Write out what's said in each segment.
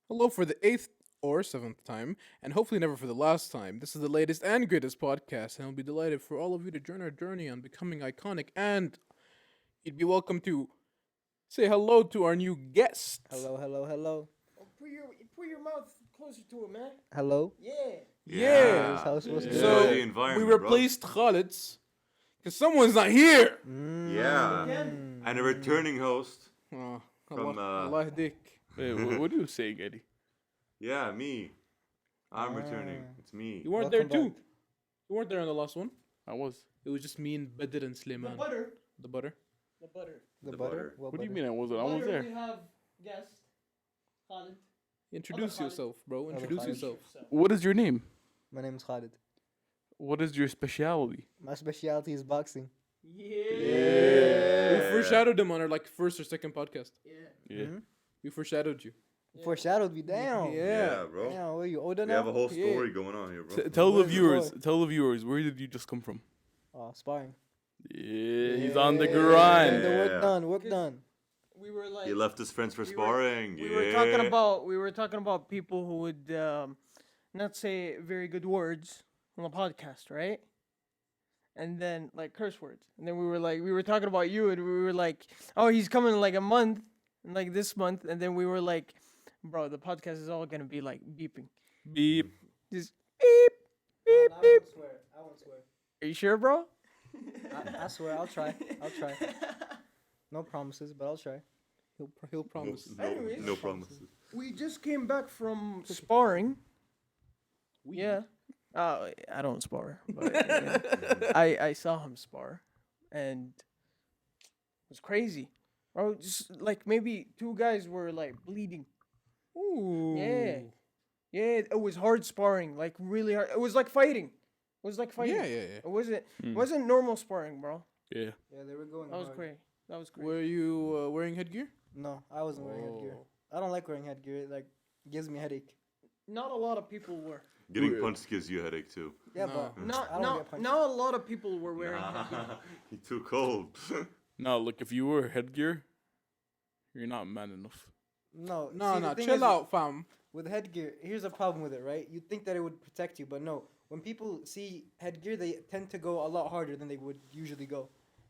Hello for the eighth or seventh time, and hopefully never for the last time. This is the latest and greatest podcast, and I'll be delighted for all of you to join our journey on becoming iconic. And you'd be welcome to say hello to our new guest. Hello, hello, hello. Oh, put your mouth closer to it, man. Hello. Yeah. Yeah. How's supposed to So the we environment, replaced Khalid's because someone's not here. Yeah. Again? And a returning host Oh, from Allah yahdik. Wait, what are you saying, Eddie? yeah, me. I'm returning. It's me. You weren't Welcome there too. back. You weren't there on the last one. I was. It was just me and Badr and The Suleiman. butter. The butter. The butter. The The butter. butter. What What do you butter? mean I wasn't? I was Butter, there. We have guest Khalid. Introduce Khalid. yourself, bro. Other Introduce Khalid. yourself. What is your name? My name's Khalid. What is your specialty? My specialty is boxing. Yeah. We foreshadowed him on our first or second podcast. Yeah. Yeah. Mhm. We foreshadowed you. Foreshadowed me down. Yeah. bro. Damn, what are you older We now? have a whole Yeah. story going on here, bro. Tell the Where's the viewers. boy? Tell the viewers. Where did you just come from? Oh, sparring. Yeah, he's on the Yeah, grind. The work Yeah. done. Work Because- done. We were like. He left his friends for we were- sparring. We yeah. were talking about people who would not say very good words on the podcast, right? And then like curse words. And then we were talking about you, and we were like, oh, he's coming in like a month, and like this month, and then we were like, bro, the podcast is all gonna be like beeping, Beep. just beep, beep, beep. swear. I won't swear. Are you sure, bro? I swear. I'll try. I'll try. No promises, but I'll try. He'll promise. No, Anyways. no promises. We just came back from sparring. Yeah. I don't spar, but yeah. I saw him spar, and it was crazy. Bro, just like maybe two guys were like bleeding. Ooh. Yeah. Yeah, it was hard sparring, like really hard. It was like fighting. It was like fighting. Yeah, yeah, yeah. It wasn't normal sparring, bro. Yeah. Yeah, they were going. That was hard. crazy. That was crazy. Were you wearing headgear? No, I wasn't wearing headgear. Oh. I don't like wearing headgear. It gives me a headache. Not a lot of people were. Getting Weird. punched gives you a headache too. Yeah, No. but I don't Not get punched. not a lot of people were wearing headgear. He too cold. Now, look, if you wear headgear, you're not man enough. No, No, see, the no. thing Chill is, out, fam. With headgear, here's a problem with it, right? You'd think that it would protect you, but no. When people see headgear, they tend to go a lot harder than they would usually go.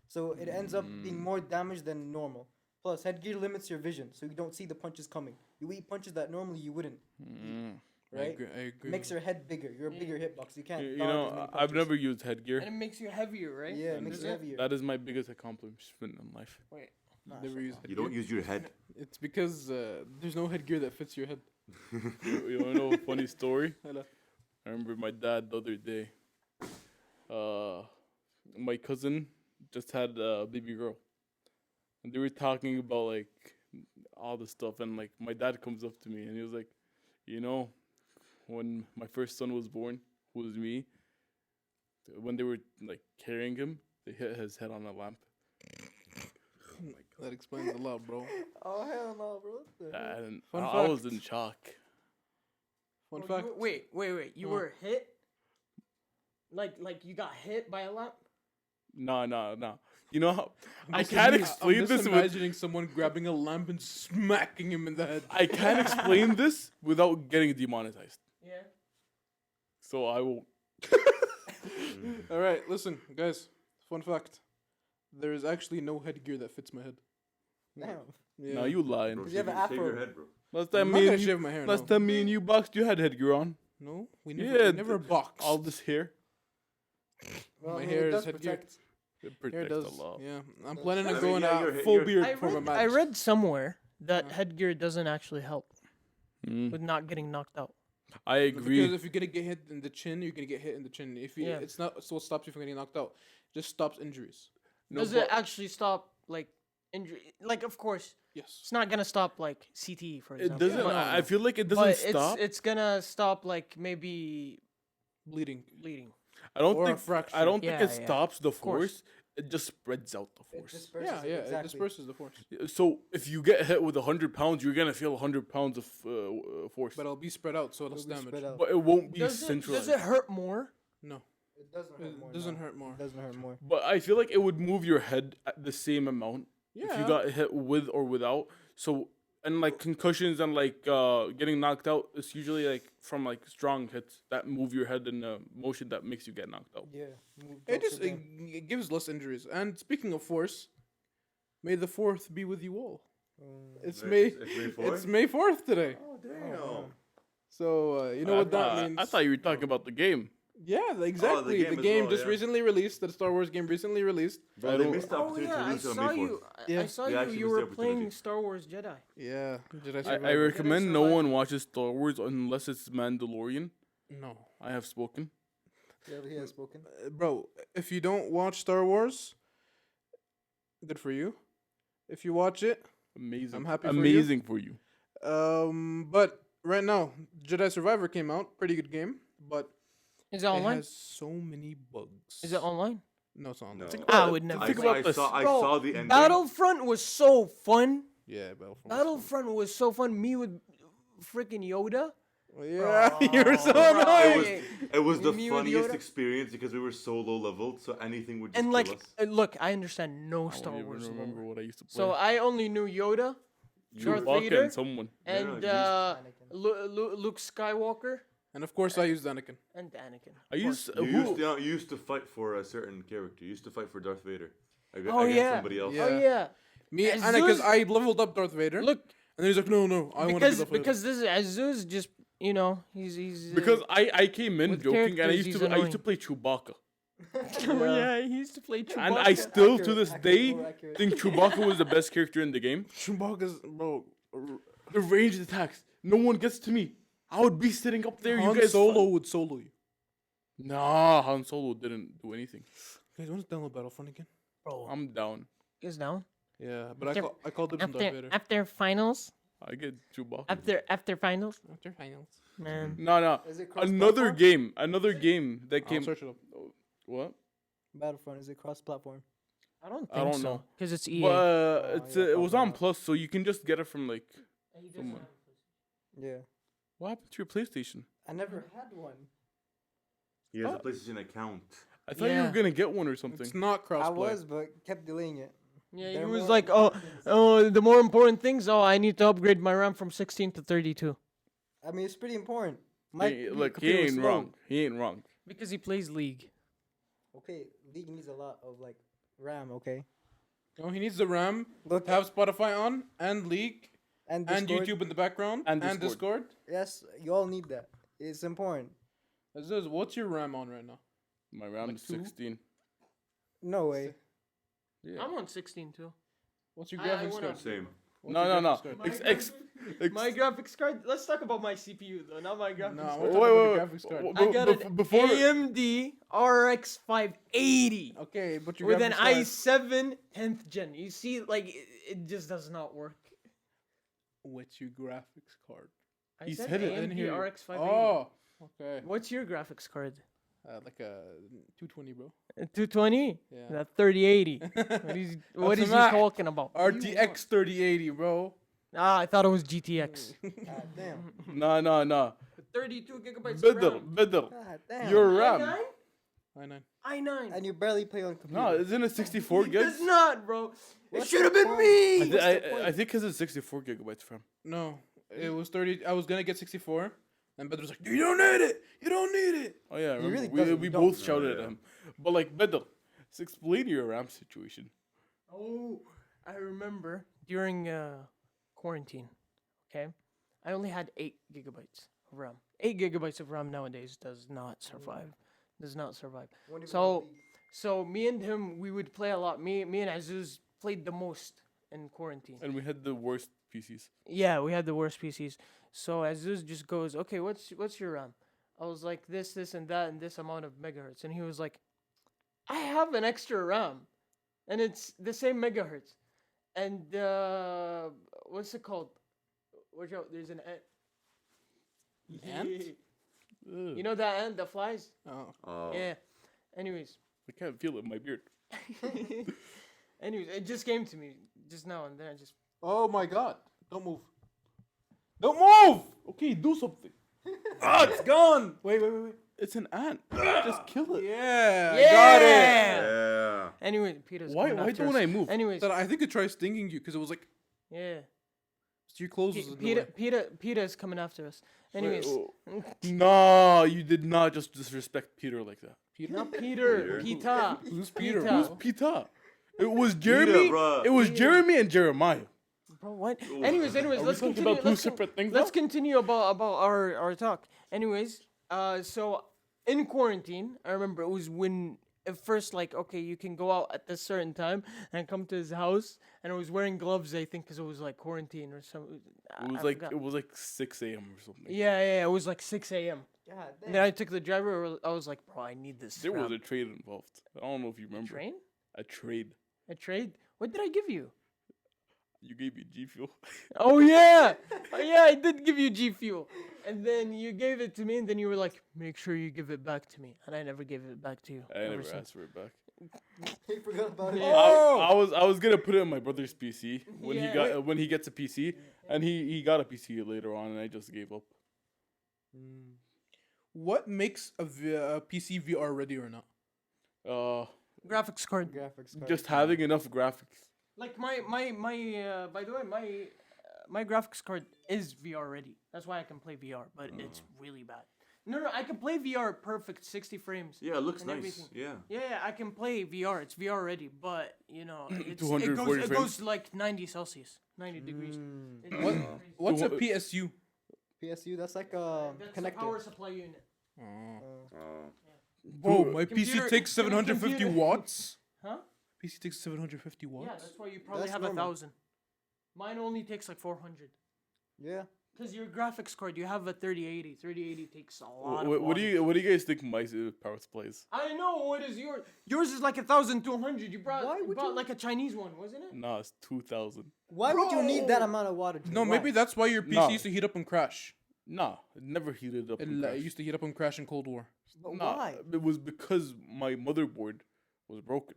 So it ends up being more damage than normal. Plus, headgear limits your vision, so you don't see the punches coming. You eat punches that normally you wouldn't, Mm. right? I agree. Makes your head bigger. You're a bigger hitbox. You can't. You dodge as know, many I've punches. never used headgear. And it makes you heavier, right? Yeah, it And makes Is you it? heavier. That is my biggest accomplishment in life. Wait. Nah, Never shut used up. You headgear. don't use your head. It's because there's no headgear that fits your head. You want to know a funny story? Hello. I remember my dad the other day. My cousin just had a baby girl, and they were talking about like all this stuff. And like my dad comes up to me and he was like, you know, when my first son was born, who was me, when they were like carrying him, they hit his head on a lamp. That explains a lot, bro. Oh hell no, bro. What the hell? And Fun I was fact. in shock. Fun Oh, fact. wait. You Huh. were hit? Like you got hit by a lamp? No. You know how I just can't ima- explain I'm this just with imagining someone grabbing a lamp and smacking him in the head. I can't explain this without getting demonetized. Yeah. So I will. All right, listen, guys. Fun fact: there is actually no headgear that fits my head. Damn. Yeah. No, you lying. Bro, Does he have shave an your afro? head, bro. Last I'm time not me gonna and you, shave my hair. last no. time me and you boxed, you had headgear on. No, we Yeah, never th- boxed. All this hair. Well, My I mean, hair it is does headgear. protect. It Hair protects does. a lot. Yeah, I'm Does. planning I on mean, going yeah, out your- full your- beard I for my read, match. I read somewhere that Uh-huh. headgear doesn't actually help Mm. with not getting knocked out. I agree. Because if you're gonna get hit in the chin, you're gonna get hit in the chin. If you, Yeah. it's not so it stops you from getting knocked out. It just stops injuries. No, Does it but- actually stop like injury? Like, of course, Yes. it's not gonna stop like CTE, for It example. doesn't. no, I no. feel like it but doesn't stop. it's gonna stop like maybe Bleeding. bleeding. I don't or a think. fracture. I don't Yeah, think it yeah. stops the course. force. It just spreads out the It force. disperses Yeah, it, yeah. exactly. It disperses the force, So if you get hit with 100 pounds, you're gonna feel 100 pounds of force. but it'll be spread out, so It'll less be damage. spread out. But it won't be Does centralized. it hurt more? No, It doesn't hurt it more. doesn't no. hurt more. It doesn't hurt more. But I feel like it would move your head at the same amount Yeah. if you got hit with or without. So and like concussions and like getting knocked out, it's usually like from like strong hits that move your head in a motion that makes you get knocked out. Yeah. It just it gives less injuries. And speaking of force, may the 4th be with you all. It's May. It's May 4th? It's May 4th today. Oh damn! So you know what that means. I thought you were talking about the game. Yeah, exactly. game The as game well, just yeah. recently released. The Star Wars game recently released. Bro, they missed the Oh opportunity yeah, to I release it on saw May 4th. you. Yeah. I saw They you. actually You missed the were playing opportunity. Star Wars Jedi. Yeah. Did I I survive? recommend no survive. one watches Star Wars unless it's Mandalorian. No. I have spoken. Yeah, he has spoken. Bro, if you don't watch Star Wars, good for you. If you watch it, Amazing. I'm happy for you. Amazing for you. but right now, Jedi Survivor came out. Pretty good game, but Is it it online? has so many bugs. Is it online? No, it's not online. No. I would never. I, Think saw, about I this. saw I Bro, saw the end. Battlefront was so fun. Yeah, Battlefront. Battlefront was so fun. Me with freaking Yoda. Yeah, you're so Bro. annoying. It was the Me with funniest Yoda. experience because we were so low leveled, so anything would just And kill like, us. look, I understand no I Star don't Wars even lore. remember what I used to play. So I only knew Yoda Darth Chewbacca Vader? and someone. and Yeah, Luke Skywalker And of course, I used Anakin. and Anakin. I of used course. You used to fight for a certain character. You used to fight for Darth Vader. Oh, Against yeah. somebody else. Yeah. Oh yeah. Me, As Anakin, Zeus- I leveled up Darth Vader. Look, And then he's like, no, I want to be because Darth Vader. because this is Azuz just he's Because I came in with joking and I characters, used he's to I used to play Chewbacca. oh yeah, he used to play Chewbacca. And I still to this day more accurate. think Chewbacca was the best character in the game. Chewbacca's, bro. The ranged attacks, no one gets to me. I would be sitting up there. Han You guys Solo would solo you. Nah, Han Solo didn't do anything. Guys, you want to download Battlefront again? Bro, I'm down. is down. Yeah, but After- I called dibs on Darth Vader. After finals, I get Chewbacca. after finals, After finals. man. No. Is it Another cross-platform? game that I'll came. search it up. What? Battlefront, is it cross-platform? I don't I think don't so. know. Because it's EA. But it's yeah, it was probably on not. Plus, so you can just get it from like. someone. Yeah. What happened to your PlayStation? I never had one. He has a PlayStation account. I thought you Yeah. were gonna get one or something. It's not crossplay. I was, but kept delaying it. Yeah, They're he was more like, important the more important things. Oh, I need to upgrade my RAM from 16 to 32 I mean, it's pretty important. My Look, he computer was ain't slow. wrong. He ain't wrong. because he plays League. Okay, League needs a lot of like RAM. Okay. No, he needs the RAM Look, to have Spotify on and League and and Discord. YouTube in the background And and Discord. Yes, you all need that. It's important. Aziz, what's your RAM on right now? My RAM Like is two? 16. No way. Yeah. I'm on 16 too. What's your I graphics wanna- card? Same. What's No, your no. graphics card? My graphics card. Let's talk about my CPU though, not my graphics No, card. we're talking about your graphics card. I got an before AMD RX 580 Okay, but your with an graphics card. i7 10th gen. You see, like it just does not work. What's your graphics card? I He said said it, I didn't AMD hear you. RX 580. Oh, okay. What's your graphics card? Like a 220, bro. 220? Yeah. That 3080. What is What's he the max? talking about? RTX 3080, bro. Ah, I thought it was GTX. God damn. No. 32 gigabytes of Better, RAM. better. God damn. Your RAM. i9? I9. i9. And you barely play on computer. No, isn't it 64 It gigs? does not, bro. It What's should have the been point? me. What's the point? I think because it's 64 gigabytes RAM. No, it was 30. I was gonna get 64, and Bedr was like, "You don't need it. You don't need it." Oh yeah, I remember. really we doesn't, we you both don't. shouted Oh, at yeah. him. But like, Bedr, let's explain your RAM situation. Oh, I remember during quarantine, okay? I only had 8 gigabytes of RAM. 8 gigabytes of RAM nowadays does not survive. Does not survive. Won't even So, believe. so me and him, we would play a lot. Me and Azuz played the most in quarantine. And we had the worst PCs. Yeah, we had the worst PCs. So Azuz just goes, okay, what's your RAM? I was like, this, and that, and this amount of megahertz. And he was like, I have an extra RAM. And it's the same megahertz. And what's it called? Watch out, there's an ant. Ant? You know that ant that flies? Oh. Oh. Yeah. Anyways. I can't feel it in my beard. Anyways, it just came to me just now, and then I just... Oh my God! Don't move. Don't move! Okay, do something. Ah, it's gone. Wait. It's an ant. Just kill it. Yeah, I Yeah! got it. Yeah. Anyway, Peter's Why coming after don't us. I move? Anyways, Then I think it tried stinging you because it was like, yeah. So your clothes was in the way. PETA is coming after us. Anyways, No, you did not just disrespect Peter like that. Peter? not Peter. PETA. Who's Peter? Peter. bro? Who's Peter? It was Jeremy. bruh. It was Jeremy and Jeremiah. Bro, what? Anyways, Are we let's talking continue. about two separate things Let's now? continue about our talk. Anyways, so in quarantine, I remember it was when at first like okay, you can go out at this certain time and come to his house, and I was wearing gloves, I think, because it was like quarantine or something. It was like 6 a.m. or something. Yeah, it was like 6 a.m. God And damn. then I took the driver. I was like, bro, I need this. There was strap." a trade involved. I don't know if you remember. train. A trade. A trade. What did I give you? You gave me G Fuel. Oh yeah, I did give you G Fuel, and then you gave it to me, and then you were like, make sure you give it back to me, and I never gave it back to you. I ever never since. asked for it back. He forgot about it. Yeah. I was gonna put it in my brother's PC Yeah. when he gets a PC, and he got a PC later on, and I just gave up. What makes a PC VR ready or not? Graphics card. Graphics card. Just having enough graphics. Like my by the way, my graphics card is VR ready. That's why I can play VR, but it's really bad. No, I can play VR perfect 60 frames. Yeah, it looks and nice. everything. Yeah. Yeah, I can play VR. It's VR ready, but you know, it 240 goes frames. like 90 Celsius, 90 degrees. It's What? crazy. What's a Wha- PSU? PSU, that's like a That's the connector. power supply unit. Bro, my Computer- PC takes 750 computer- watts. Huh? PC takes 750 watts. Yeah, that's why you probably That's have normal. 1,000. Mine only takes like 400. Yeah. Cause your graphics card, you have a 3080. 3080 takes a lot. What do you guys think my power supply is? I know what is yours. Yours is like 1,200. You brought Why would bought you- like a Chinese one, wasn't it? Nah, it's 2,000. Why would you need that amount of water? No, Why? maybe that's why your PC No. used to heat up and crash. Nah, it never heated up. It, and crashed. used to heat up and crash in Cold War. But Nah, why? it was because my motherboard was broken,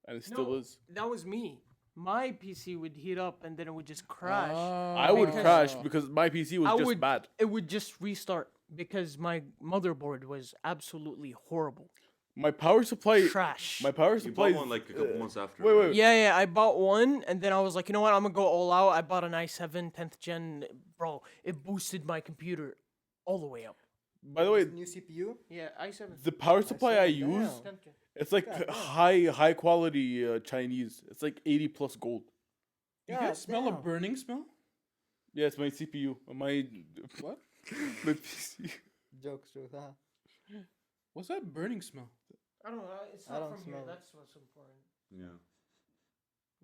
and it still No, is. that was me. My PC would heat up and then it would just crash. I would because- crash because my PC was I just would- bad. It would just restart because my motherboard was absolutely horrible. My power supply. Trash. My power You supply. bought one like a couple months after. wait, right? wait. Yeah, I bought one, and then I was like, you know what, I'm gonna go all out. I bought an i7 10th gen, bro. It boosted my computer all the way up. By the way, New CPU? Yeah, i7. the power supply I damn. use, 10th gen. it's like high quality Chinese. It's like 80 plus gold. You God guys smell a damn. burning smell? Yeah, it's my CPU. My What? my PC. Jokes, huh? What's that burning smell? I don't know. It's I not don't from here. smell it. That's what's important. Yeah.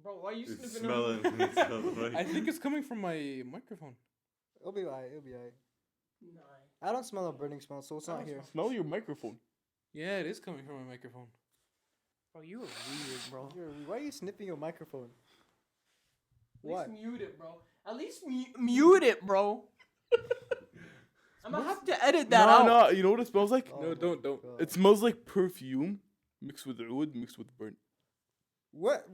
Bro, why are you It's sniffing on smelling. me? It smells right. I think it's coming from my microphone. It'll be alright. It'll be alright. Nah. I don't smell a burning smell, so it's I not don't here. Smell your microphone. Yeah, it is coming from my microphone. Bro, you are weird, bro. Why are you sniffing your microphone? At Why? least mute it, bro. At least mute it, bro. I'm gonna have to edit that out. No, you know what it smells like? Oh No, my don't. God. It smells like perfume mixed with oud mixed with burnt. What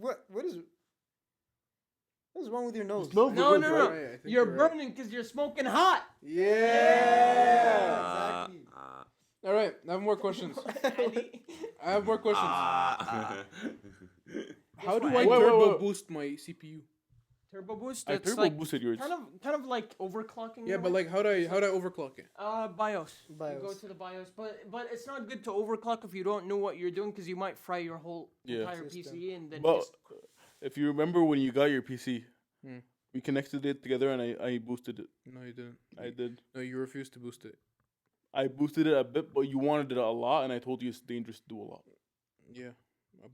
is wrong with your nose? smells No, good, no, right? no. Right, I think You're you're right. burning because you're smoking hot. Yeah, exactly. All right, I have more questions. I have more questions. How do I Wait, wait, turbo wait. boost my CPU? Turbo boost. I It's turbo like boosted yours. kind of like overclocking. Yeah, in a but way. like, how do I overclock it? BIOS. You go BIOS. to the BIOS, but it's not good to overclock if you don't know what you're doing because you might fry your whole Yeah. entire System. PC and then But just if you remember when you got your PC, Hmm. we connected it together and I boosted it. No, you didn't. I did. No, you refused to boost it. I boosted it a bit, but you wanted it a lot, and I told you it's dangerous to do a lot. Yeah,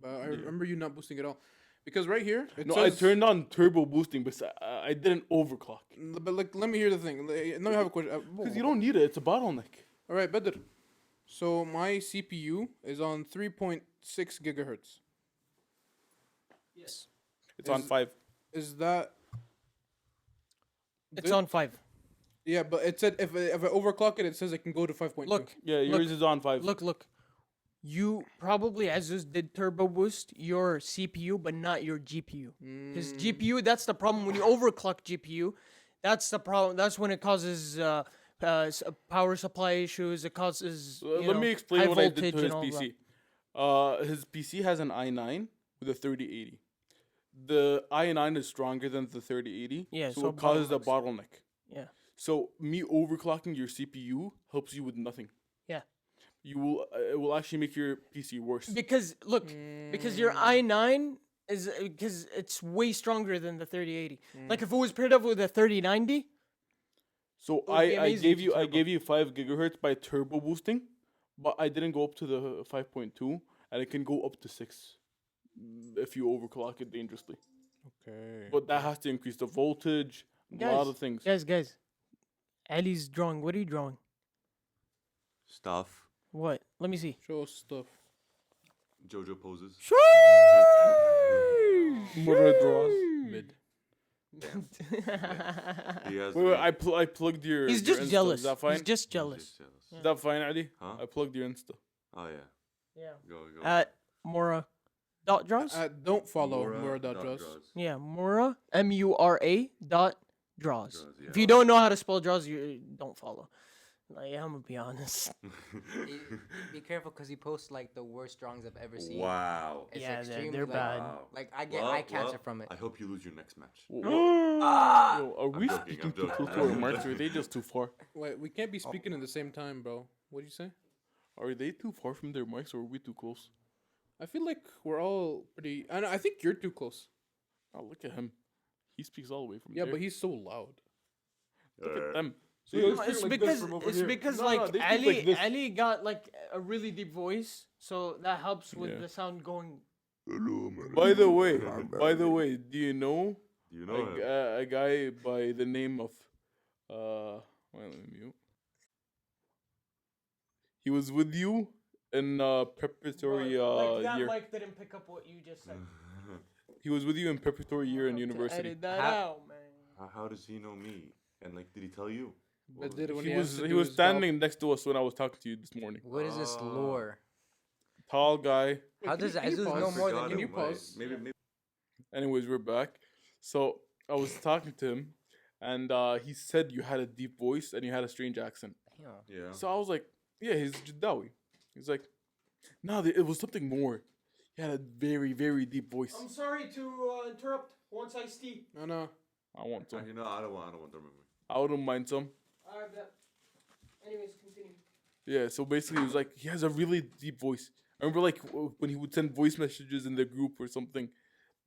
but I remember you not boosting at all, because right here it No, says. I turned on turbo boosting, but I didn't overclock. But like, let me hear the thing. Let me have a question. Because you don't need it. It's a bottleneck. All right, Badr. So my CPU is on 3.6 gigahertz. yes, It's on Is- 5. Is that? it's good? on 5. Yeah, but it said if I overclock it, it says it can go to 5.2. Look, Yeah, yours is on 5. look. You probably Azus did turbo boost your CPU, but not your GPU. Because GPU, that's the problem when you overclock GPU. That's the problem. That's when it causes power supply issues. It causes. Let me explain high what I did voltage to his and all that. PC. His PC has an i9 with a 3080. the i9 is stronger than the 3080. Yeah, so so it causes a bottlenecks. bottleneck. Yeah. So me overclocking your CPU helps you with nothing. Yeah. You will it will actually make your PC worse. Because look, because your i9 is because it's way stronger than the 3080. Like if it was paired up with a 3090, So would be I amazing gave to you turbo. 5 gigahertz by turbo boosting, but I didn't go up to the 5.2, and it can go up to 6 if you overclock it dangerously. Okay. But that has to increase the voltage, a lot of things. guys, Ali's drawing. What are you drawing? Stuff. What? Let me see. Show us stuff. JoJo poses. Murder draws. Mid. He has. Wait, I plugged your. He's your just Insta. jealous. Is that fine? He's just jealous. Is that fine, Ali? Huh? I plugged your Insta. Oh yeah. Yeah. Go. At Mora dot draws. Don't follow Mura Mura.draws. draws. Yeah, Mura MURA dot draws. Draws, yeah. If you don't know how to spell draws, you don't follow. Like, I'm gonna be honest. Be careful because he posts like the worst drawings I've ever seen. Wow. It's Yeah, extremely, they're like, bad. Wow. Like I get Well, eye cancer well, from it. I hope you lose your next match. Yo, are we joking, speaking I'm too joking. close to our marks, or are they just too far? Wait, we can't be speaking at the same time, bro. What do you say? Are they too far from their mics, or are we too close? I feel like we're all pretty. I think you're too close. Oh, look at him. He speaks all the way from Yeah, there. but he's so loud. Look at them. So No, it's because No, like they speak Ali like this. Ali got like a really deep voice, so that helps with Yeah. the sound going. By the way, do you know Do you know him? a guy by the name of wait, let me mute. He was with you in preparatory like that year. mic didn't pick up what you just said. He was with you in preparatory year in Have to university. Edit that Ha- out, man. How does he know me? And like, did he tell you? But did it when He has was to he do was his job. standing next to us when I was talking to you this morning. What is this Ah. lore? Tall guy. How does can you Azuz pause? know more than Forgot Can you? you him, wait. pause? Maybe. Anyways, we're back. So I was talking to him, and he said you had a deep voice and you had a strange accent. Damn. Yeah. So I was like, yeah, he's Jadawi. He's like, no, it was something more. He had a very, very deep voice. I'm sorry to interrupt. Once I see. No. I want some. You know, I don't want to remember. I wouldn't mind some. I bet. Anyways, continue. Yeah, so basically he was like, he has a really deep voice. I remember like when he would send voice messages in the group or something,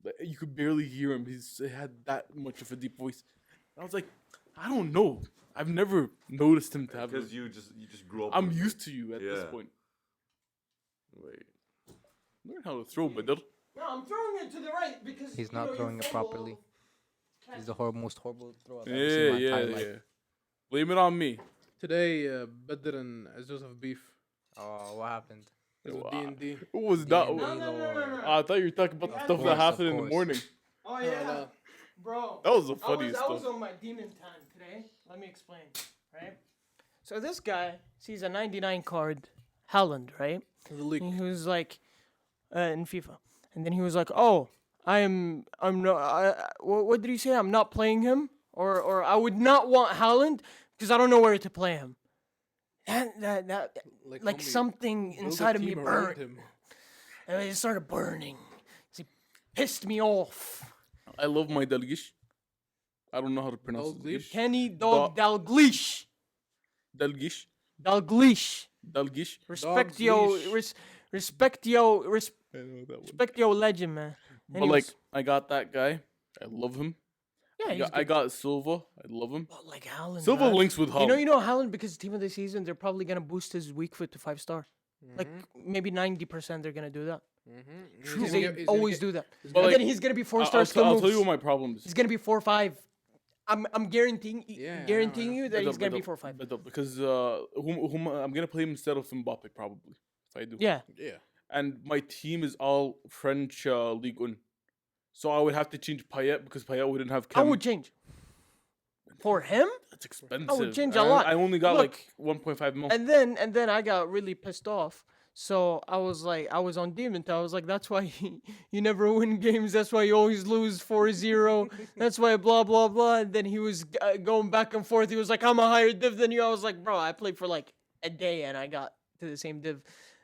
like, you could barely hear him. He had that much of a deep voice. I was like, I don't know. I've never noticed him to have. Because you just grew up. I'm with it. used to you at this Yeah. point. Wait. Learn how to throw, Badr. No, I'm throwing it to the right because He's you know, not you throwing it fumble. properly. He's the most horrible thrower I've ever Yeah, seen in my yeah, entire life. yeah. Blame it on me. Today, Badr and Azuz have beef. Oh, what happened? It was Wow. D&D. What was that? D&D. No. I thought you were talking about the Of stuff course, that happened of in the course. morning. Oh No, yeah, no. bro. That was the I funniest was stuff. on my demon time today. Let me explain, right? So this guy sees a 99 card, Haaland, right? The leak. And he was like, in FIFA, and then he was like, "Oh, I'm not. What did he say? I'm not playing him, or I would not want Haaland because I don't know where to play him." That like homie, something build a inside of me team around burned, him. and it started burning. It pissed me off. I love my Dalgish. I don't know how to pronounce Dalglish? it. Kenny Dog Dalglish. Dalgish. Dalglish. Dalgish. Respect Dog's yo, leash. respect yo, I know that one. respect yo legend, man. But like, Anyways, I got that guy. I love him. yeah, he's I good. got Silva. I love him. But like Haaland, Silva man. links with Haaland. You know Haaland because team of the season, they're probably gonna boost his weak foot to 5-star. Like maybe 90% they're gonna do that. Because they always do that. But, And like, then he's gonna be I'll 4-star skill I'll moves. tell you what my problem is. He's gonna be 4-5. I'm guaranteeing Yeah, I guaranteeing know. you that he's gonna be Better, 4-5. better, because whom I'm gonna play him instead of Mbappe probably if I do. Yeah. Yeah. And my team is all French Ligue 1. So I would have to change Payet because Payet wouldn't have I Chem. would change. For him? That's expensive. change a And lot. I only got Look, like 1.5 mil. And then I got really pissed off. So I was on Demon Town. I was like, that's why you never win games. That's why you always lose 4-0. That's why blah, blah, blah. And then he was going back and forth. He was like, I'm a higher div than you. I was like, bro, I played for like a day and I got to the same div.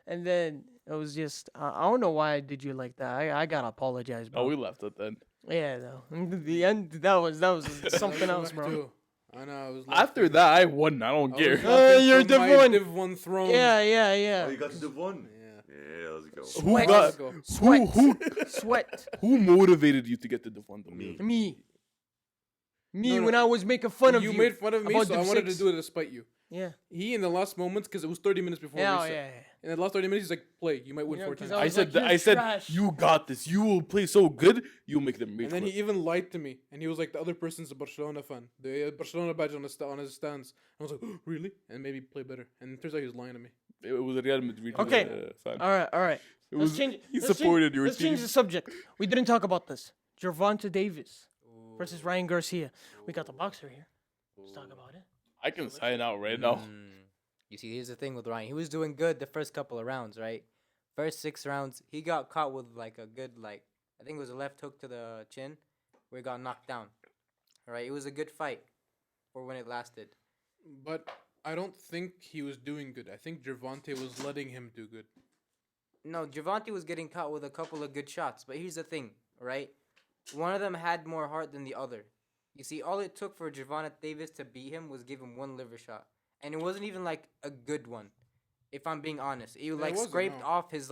And then it was just, I don't know why I did you like that. I got to apologize, bro. Oh, we left at then. Yeah, though. The end. That was something else, bro. Too. I know. I was After that, I won. I don't I care. was laughing You're from Div my 1. Div 1 throne. Yeah, Oh, you got the Div 1? Yeah. Yeah, let's go. Who Sweat. got Let's go. Sweat. who motivated you to get the Devon? Me. Me. No, When I was making fun of you. You made fun of me, about so I Div wanted to 6. do it to spite you. Yeah. He in the last moments, because it was 30 minutes before Yeah, reset. yeah. In the last 30 minutes, he's like, "Play. You might win You know, 4 'cause times." I was like, "You're I said, trash." you got this. You will play so good. You'll make them rage And then quit. he even lied to me, and he was like, "The other person's a Barcelona fan. The Barcelona badge on his stands." I was like, "Really?" And maybe play better. And it turns out he was lying to me. It was a Real Madrid Okay. fan. All right. It Let's was, change. he let's supported change, your Let's team. change the subject. We didn't talk about this. Gervonta Davis versus Ryan Garcia. We got the boxer here. Let's talk about it. I can sign out right now. You see, here's the thing with Ryan. He was doing good the first couple of rounds, right? First 6 rounds, he got caught with like a good I think it was a left hook to the chin, where he got knocked down. All right, it was a good fight for when it lasted. But I don't think he was doing good. I think Gervonta was letting him do good. No, Gervonta was getting caught with a couple of good shots, but here's the thing, right? One of them had more heart than the other. You see, all it took for Gervonta Davis to beat him was give him one liver shot, and it wasn't even like a good one. If I'm being honest, it like wasn't, scraped no. off his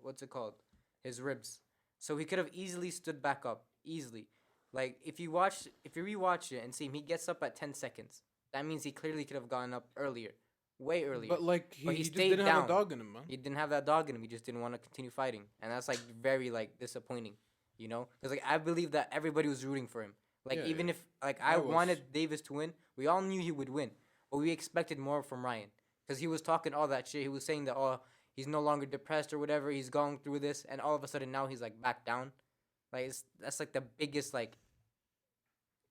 what's it called, his ribs, so he could have easily stood back up easily. Like if you rewatch it and see him, he gets up at 10 seconds. That means he clearly could have gotten up earlier, way earlier. But like But he he just stayed didn't have down. a dog in him, man. He didn't have that dog in him. He just didn't want to continue fighting, and that's like very disappointing, you know? Because I believe that everybody was rooting for him. Like Yeah, even yeah. if I I was. wanted Davis to win, we all knew he would win, but we expected more from Ryan because he was talking all that shit. He was saying that he's no longer depressed or whatever. He's going through this, and all of a sudden now he's like back down. Like that's like the biggest like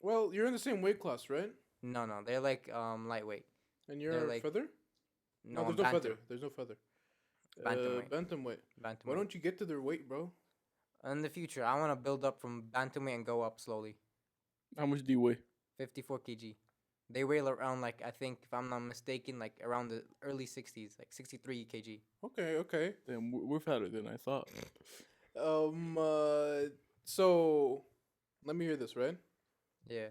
Well, you're in the same weight class, right? no, they're like lightweight. And you're like- feather? No, there's I'm no bantam- feather. There's no feather. Bantamweight. Bantamweight. Why Bantamweight. don't you get to their weight, bro? In the future, I want to build up from bantamweight and go up slowly. How much do you weigh? 54 kg. They weigh around I think if I'm not mistaken around the early 60s, like 63 kg. Okay. Damn, we're fatter than I thought. So let me hear this, right? Yeah.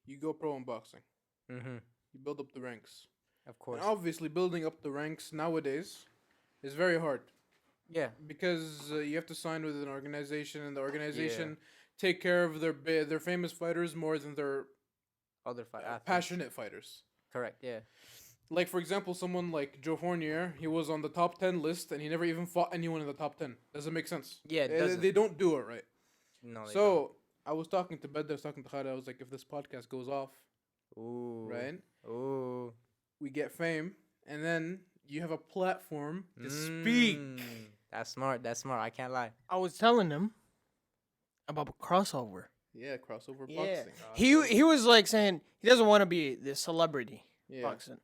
You go pro in boxing. Mhm. You build up the ranks. Of And course. obviously, building up the ranks nowadays is very hard Yeah. because you have to sign with an organization, and the organization take care of their famous fighters more than their Other fight. passionate fighters. Correct. Yeah. Like for example, someone like Joe Fournier, he was on the top 10 list, and he never even fought anyone in the top 10. Doesn't make sense. Yeah, it doesn't. They don't do it right. No. They So I was talking to Bedda, I was talking to Khaled. I was like, if this podcast goes off, don't. Ooh. right, Ooh. we get fame, and then you have a platform to speak. That's smart. I can't lie. I was telling him about crossover. Yeah, crossover Yeah. boxing. He was like saying he doesn't want to be the celebrity Yeah. boxing,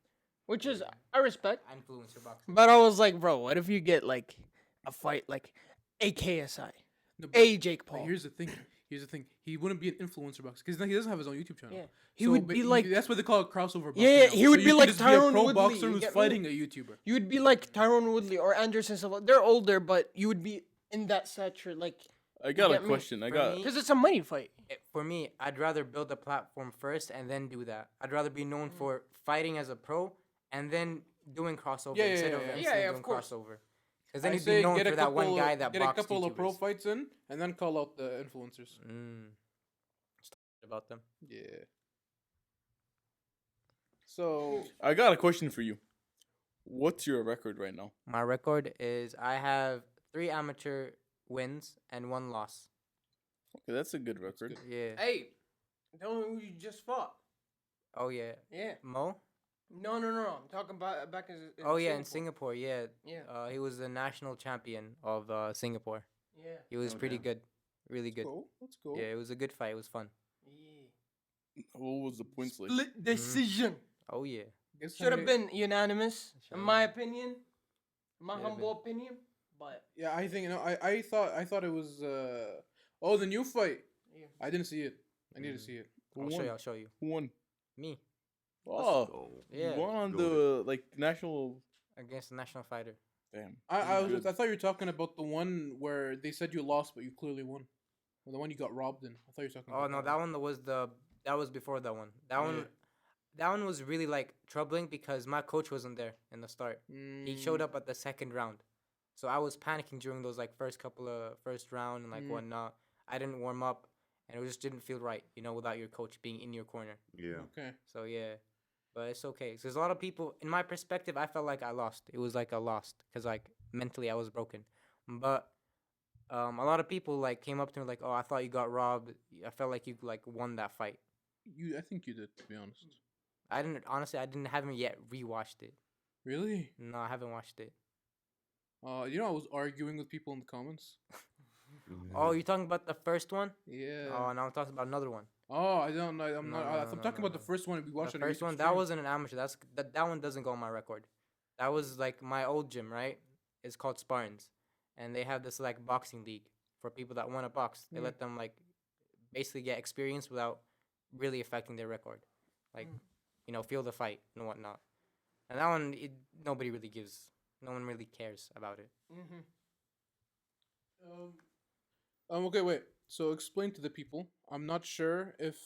which is I respect. Influencer boxing. But I was like, bro, what if you get like a fight like a KSI, No, but- a Jake But Paul? here's the thing. He wouldn't be an influencer boxer because he doesn't have his own YouTube channel. Yeah. He would but be like- that's what they call it, crossover boxing. Yeah, now. he would you be could like just Tyrone be a pro Woodley, boxer you who's get me? fighting a YouTuber. You would be like Tyrone Woodley or Anderson Silva. They're older, but you would be in that stature, like I got a get me? question. I For got. me- because it's a money fight. For me, I'd rather build a platform first and then do that. I'd rather be known for fighting as a pro and then doing crossover Yeah, instead yeah, of yeah. instantly Yeah, of doing course. crossover. Because then I you'd say be known get for a that one couple- guy that get a boxed couple of pro YouTubers. fights in, and then call out the influencers. About them. Yeah. So I got a question for you. What's your record right now? My record is I have 3 amateur wins and 1 loss. Okay, that's a good record. Yeah. Hey, tell me who you just fought. Oh yeah. Yeah. Mo? No. I'm talking about back in. Oh yeah, in Singapore. Yeah. Yeah. He was the national champion of Singapore. Yeah. He was pretty good. Really good. cool. Let's go. Yeah, it was a good fight. It was fun. What was the points like? Split decision. Oh yeah. Guess how Should have many- been unanimous, in my opinion. My Should have humble opinion. But Yeah, I think I thought it was. The new fight. Yeah. I didn't see it. I need to see it. Who I'll show won? you. I'll show you. Who won? Me Oh, Oh, Yeah. you won on Go the like national. against the national fighter. Damn. I thought you were talking about the one where they said you lost, but you clearly won. Or the one you got robbed in. I thought you were talking Oh about no, that one that was before that one. That one was really like troubling because my coach wasn't there in the start. He showed up at the second round, so I was panicking during those like first round and like whatnot. I didn't warm up, and it just didn't feel right, without your coach being in your corner. Yeah. Okay. So yeah, but it's okay. There's a lot of people. In my perspective, I felt like I lost. It was like I lost because like mentally I was broken. But a lot of people like came up to me like, "Oh, I thought you got robbed. I felt like you like won that fight." I think you did, to be honest. I didn't honestly. I haven't yet rewatched it. Really? No, I haven't watched it. I was arguing with people in the comments. Oh, you're talking about the first one? Yeah. Oh, now I'm talking about another one. Oh, I don't know. I'm No, not. no, I'm no, talking no, about the no. first one we watched. The on a first YouTube one, that stream. wasn't an amateur. That one doesn't go on my record. That was like my old gym, right? It's called Spartans, and they have this like boxing league for people that want to box. They let them like basically get experience without really affecting their record, like feel the fight and whatnot. And that one, nobody really gives. No one really cares about it. Okay, wait. So explain to the people. I'm not sure if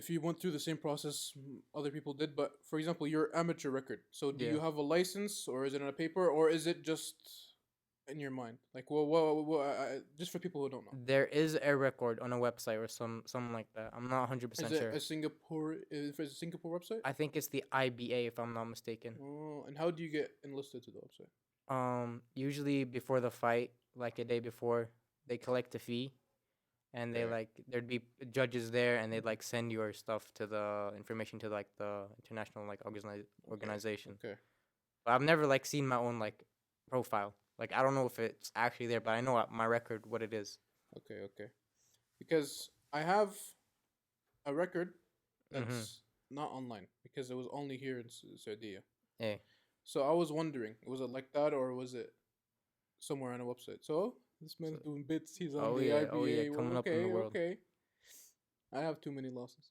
you went through the same process other people did, but for example, your amateur record. So do you Yeah. have a license, or is it on a paper, or is it just in your mind? Like, just for people who don't know. There is a record on a website or something like that. I'm not 100% Is it sure. a Singapore? If it's a Singapore website? I think it's the IBA if I'm not mistaken. Oh, and how do you get enlisted to the website? Usually before the fight, like a day before, they collect a fee, and they Okay. there'd be judges there, and they'd like send your stuff to the information to like the international like organization. Okay. But I've never like seen my own like profile. Like I don't know if it's actually there, but I know my record what it is. Okay. Because I have a record that's not online because it was only here in Saudi. Eh. So I was wondering, was it like that or was it somewhere on a website? So this man's doing bits. He's on Oh the yeah, IBA. oh yeah, coming up in the world. Okay. I have too many losses.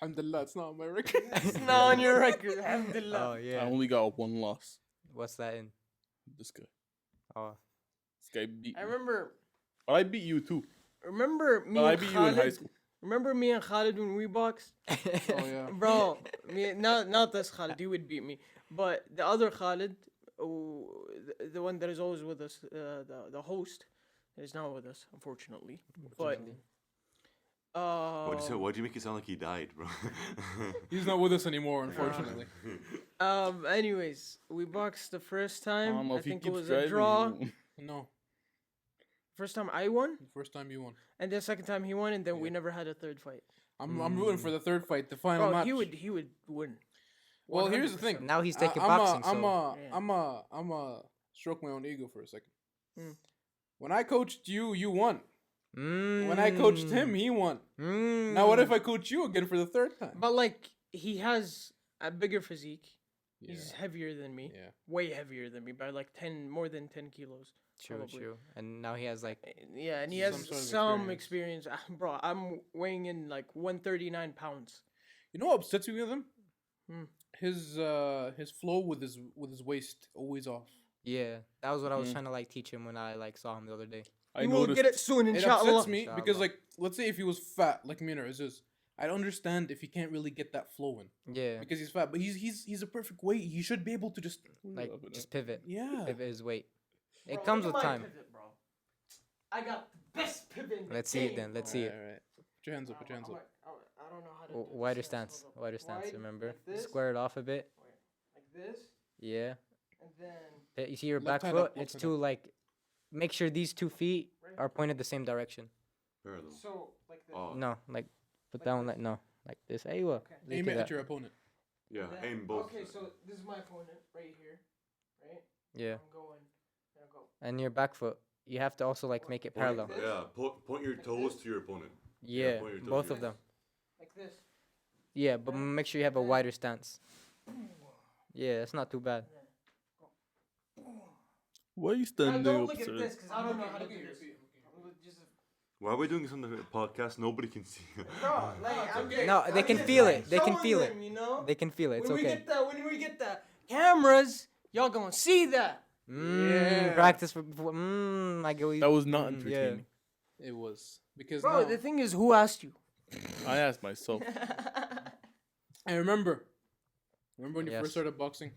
Alhamdulillah, it's not on my record. It's not on your record. Alhamdulillah. Oh I yeah. only got one loss. What's that in? This guy. Oh. This guy beat I me. remember. But I beat you too. Remember me But I and beat you in high Khalid. school. Remember me and Khalid when we boxed? Oh yeah. Bro, not this Khalid, he would beat me. But the other Khalid, the one that is always with us, the host, is not with us, unfortunately. But Why'd you make it sound like he died, bro? He's not with us anymore, unfortunately. anyways, we boxed the first I time. don't know I if he think it keeps was driving. a draw. No, First time I won, the first time you won. and the second time he won, and then we Yeah. never had a third fight. I'm rooting for the third fight, the final Bro, match. he would win. Well, here's the 100%. thing. Now he's taking I'm boxing. I'm a stroke my own ego for a second. Mm. When I coached you, you won. So. When I coached him, he won. Now what if I coach you again for the third time? But like he has a bigger physique. Yeah. He's heavier than me. Yeah. Way heavier than me by like more than 10 kilos. True, probably. true. And now he has like Yeah, and he Some has sort of some experience. Bro, I'm weighing in like 139 pounds. You know what upsets me with him? Hmm. His flow with his waist always off. yeah. That was what I was Mhm. trying to like teach him when I like saw him the other day. I You will noticed. get it soon, It inshallah. upsets me because, Inshallah. like, let's say if he was fat like me or Aziz, I'd understand if he can't really get that flow in Yeah. because he's fat. But he's a perfect weight. He should be able to just Like up and just up. pivot. yeah. Pivot his weight. Bro, It comes look with at my time. pivot, bro. I got the best pivot in the Let's see it game, then. Let's bro. see it. All right. Put your hands up. Put your hands up. I don't know how to do Wider this. stance. Hold up. Wider stance. Wide, Remember. like this. Square it off a bit. Wait, like this, Yeah. and then You see your Left back hand foot? up, left It's hand to like make sure these 2 feet are pointed the same direction. Parallel. so like this. Oh. No, like put Like down this? like no, like this. Aywa. Okay. Aim it at your opponent. Yeah, And then- aim both. Okay, so this is my opponent right here, right? Yeah. I'm going. Now go. And your back foot, you have to also like make it Point- parallel. Yeah, point your Like toes this? to your opponent. Yeah, point your toes both to of your- them. Like this. Yeah, but make sure you have a wider stance. Yeah, that's not too bad. Why are you Now standing don't up, look at sir? this, because I don't know how to do this. Why are we doing this on the podcast? Nobody can see. Bro, like, I'm getting, No, they I'm can just, feel like, it. They can showing feel it. them, you know? They can feel it. It's when okay. when we get cameras, y'all gonna see that. Yeah. Practice for. I get what you. That was not yeah. entertaining. It was because Bro, now the thing is, who asked you? I asked myself. I remember. Remember when you Yes. first started boxing,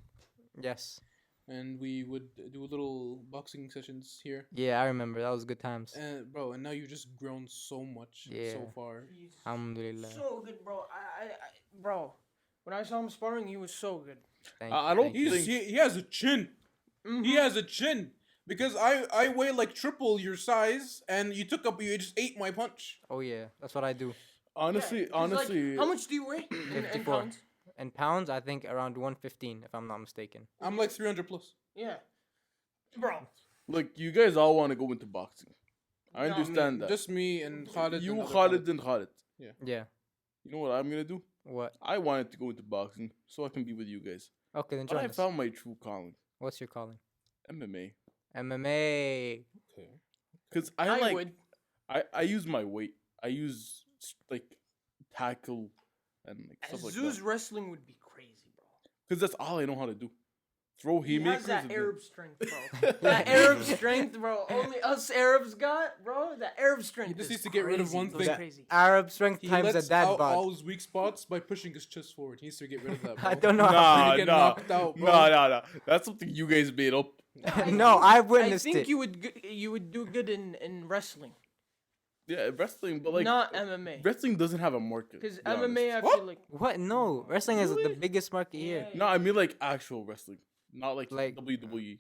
Yes. and we would do little boxing sessions here, Yeah, I remember. That was good times. and bro, and now you've just grown so much so Yeah. far. Alhamdulillah. So good, bro. Bro, when I saw him sparring, he was so good. Thank I you, don't thank you. He has a chin. He has a chin. Because I weigh like triple your size, and you just ate my punch. Oh yeah, that's what I do. Honestly, Yeah, 'cause, like, honestly, how much do you weigh? In 54. pounds? In pounds, I think around 115, if I'm not mistaken. I'm like 300 plus. Yeah. Bro. like you guys all want to go into boxing. I No, understand that. Just me and Khalid. You, and other Khalid, and Khalid. Yeah. You know what I'm gonna do? What? I wanted to go into boxing so I can be with you guys. Okay, then But join I us. found my true calling, What's your calling? MMA. MMA. Okay. Cause I would. I use my weight. I use like tackle and like stuff like Zeus that. wrestling would be crazy, bro. Cause that's all I know how to do. Throw He haymakers. has that and then- Arab strength, bro. That Arab strength, bro. Only us Arabs got, bro. That Arab strength. just is needs to get rid of crazy, one bro. thing. It's crazy. Arab strength He times a lets dad out bod. all his weak spots by pushing his chest forward. He needs to get rid of that. Bro. I don't know how. Nah, You get nah, knocked out, bro. nah. That's something you guys made up. No, I've I witnessed think it. you would do good in wrestling, Yeah, wrestling, but like not MMA. wrestling doesn't have a market. Because to be honest. MMA, I What? feel like What? No, wrestling is the biggest market here. No, I mean like actual wrestling, not like Like- WWE.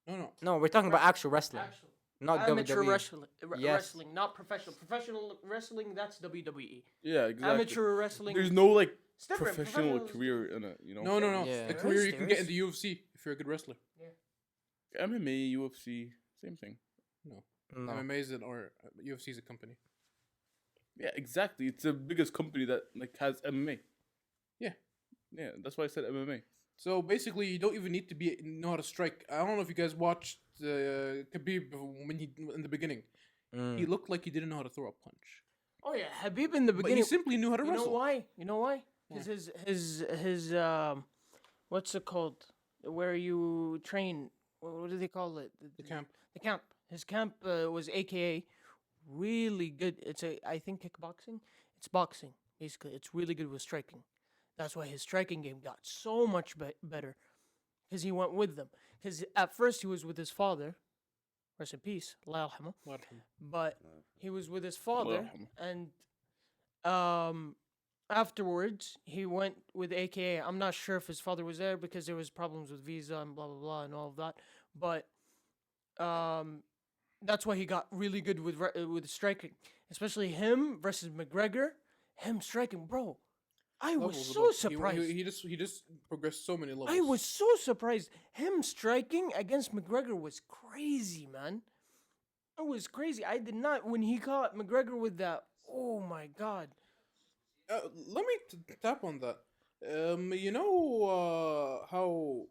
No. No, we're talking about actual wrestling, actual not amateur WWE. wrestling, Yes. wrestling, not professional. Professional wrestling, that's WWE. Yeah, exactly. Amateur wrestling, There's no like it's different. professional Professional- career in it, you know. No. Yeah. A career you can get There in the UFC if you're a good wrestler. MMA, UFC, same thing. No. MMA is UFC is a company. Yeah, exactly. It's the biggest company that like has MMA. Yeah. Yeah, that's why I said MMA. So basically, you don't even need to know how to strike. I don't know if you guys watched Khabib when he in the beginning. Mm. He looked like he didn't know how to throw a punch, Oh yeah, Habib in the but he beginning. simply knew how to You know wrestle. why? You know why? Because his what's it called? Where you train? What do they call it? The camp. The camp. His camp was AKA really good. I think kickboxing. It's boxing basically. It's really good with striking. That's why his striking game got so much better, because he went with them. Because at first he was with his father, rest in peace, Allah yarhamu. But he was with his father, yarhamu. and afterwards he went with AKA. I'm not sure if his father was there because there was problems with visa and blah blah blah and all of that. But that's why he got really good with striking, especially him versus McGregor. Him striking, bro. I was Levels so above. surprised. He just progressed so many levels. I was so surprised. Him striking against McGregor was crazy, man. It was crazy. I did not when he caught McGregor with that. Oh my god. Let me tap on that. You know how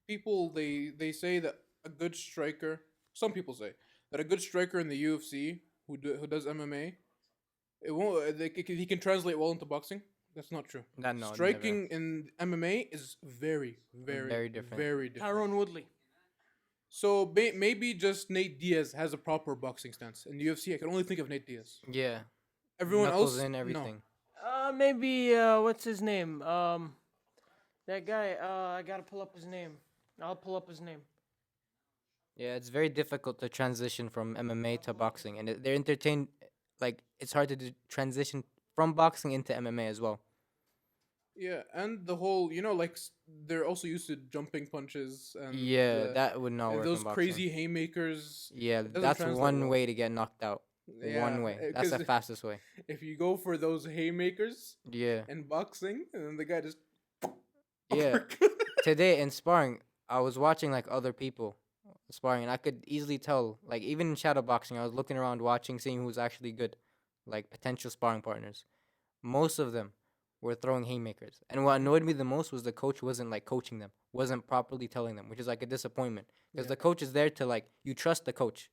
people they say that a good striker. Some people say that a good striker in the UFC who does MMA, it won't. He can translate well into boxing. That's not true. No, Striking in MMA is very, Very different. Very different. Tyrone Woodley. So maybe just Nate Diaz has a proper boxing stance. In the UFC, I can only think of Nate Diaz. Yeah. Everyone Knuckles else, in no. everything. Maybe what's his name? That guy. I gotta pull up his name. I'll pull up his name. Yeah, it's very difficult to transition from MMA to boxing, and they're entertained. Like it's hard to transition from boxing into MMA as well. Yeah, and the whole, they're also used to jumping punches and Yeah, that would not and work. those in boxing. crazy haymakers. Yeah, doesn't that's translate one well. way to get knocked out. Yeah, One way. That's the 'cause fastest way. If you go for those haymakers Yeah. in boxing, and then the guy just Yeah. Today in sparring, I was watching like other people sparring, and I could easily tell, like even in shadow boxing, I was looking around, watching, seeing who's actually good, like potential sparring partners. Most of them were throwing haymakers, and what annoyed me the most was the coach wasn't like coaching them, wasn't properly telling them, which is like a disappointment because Yeah. the coach is there to like you trust the coach.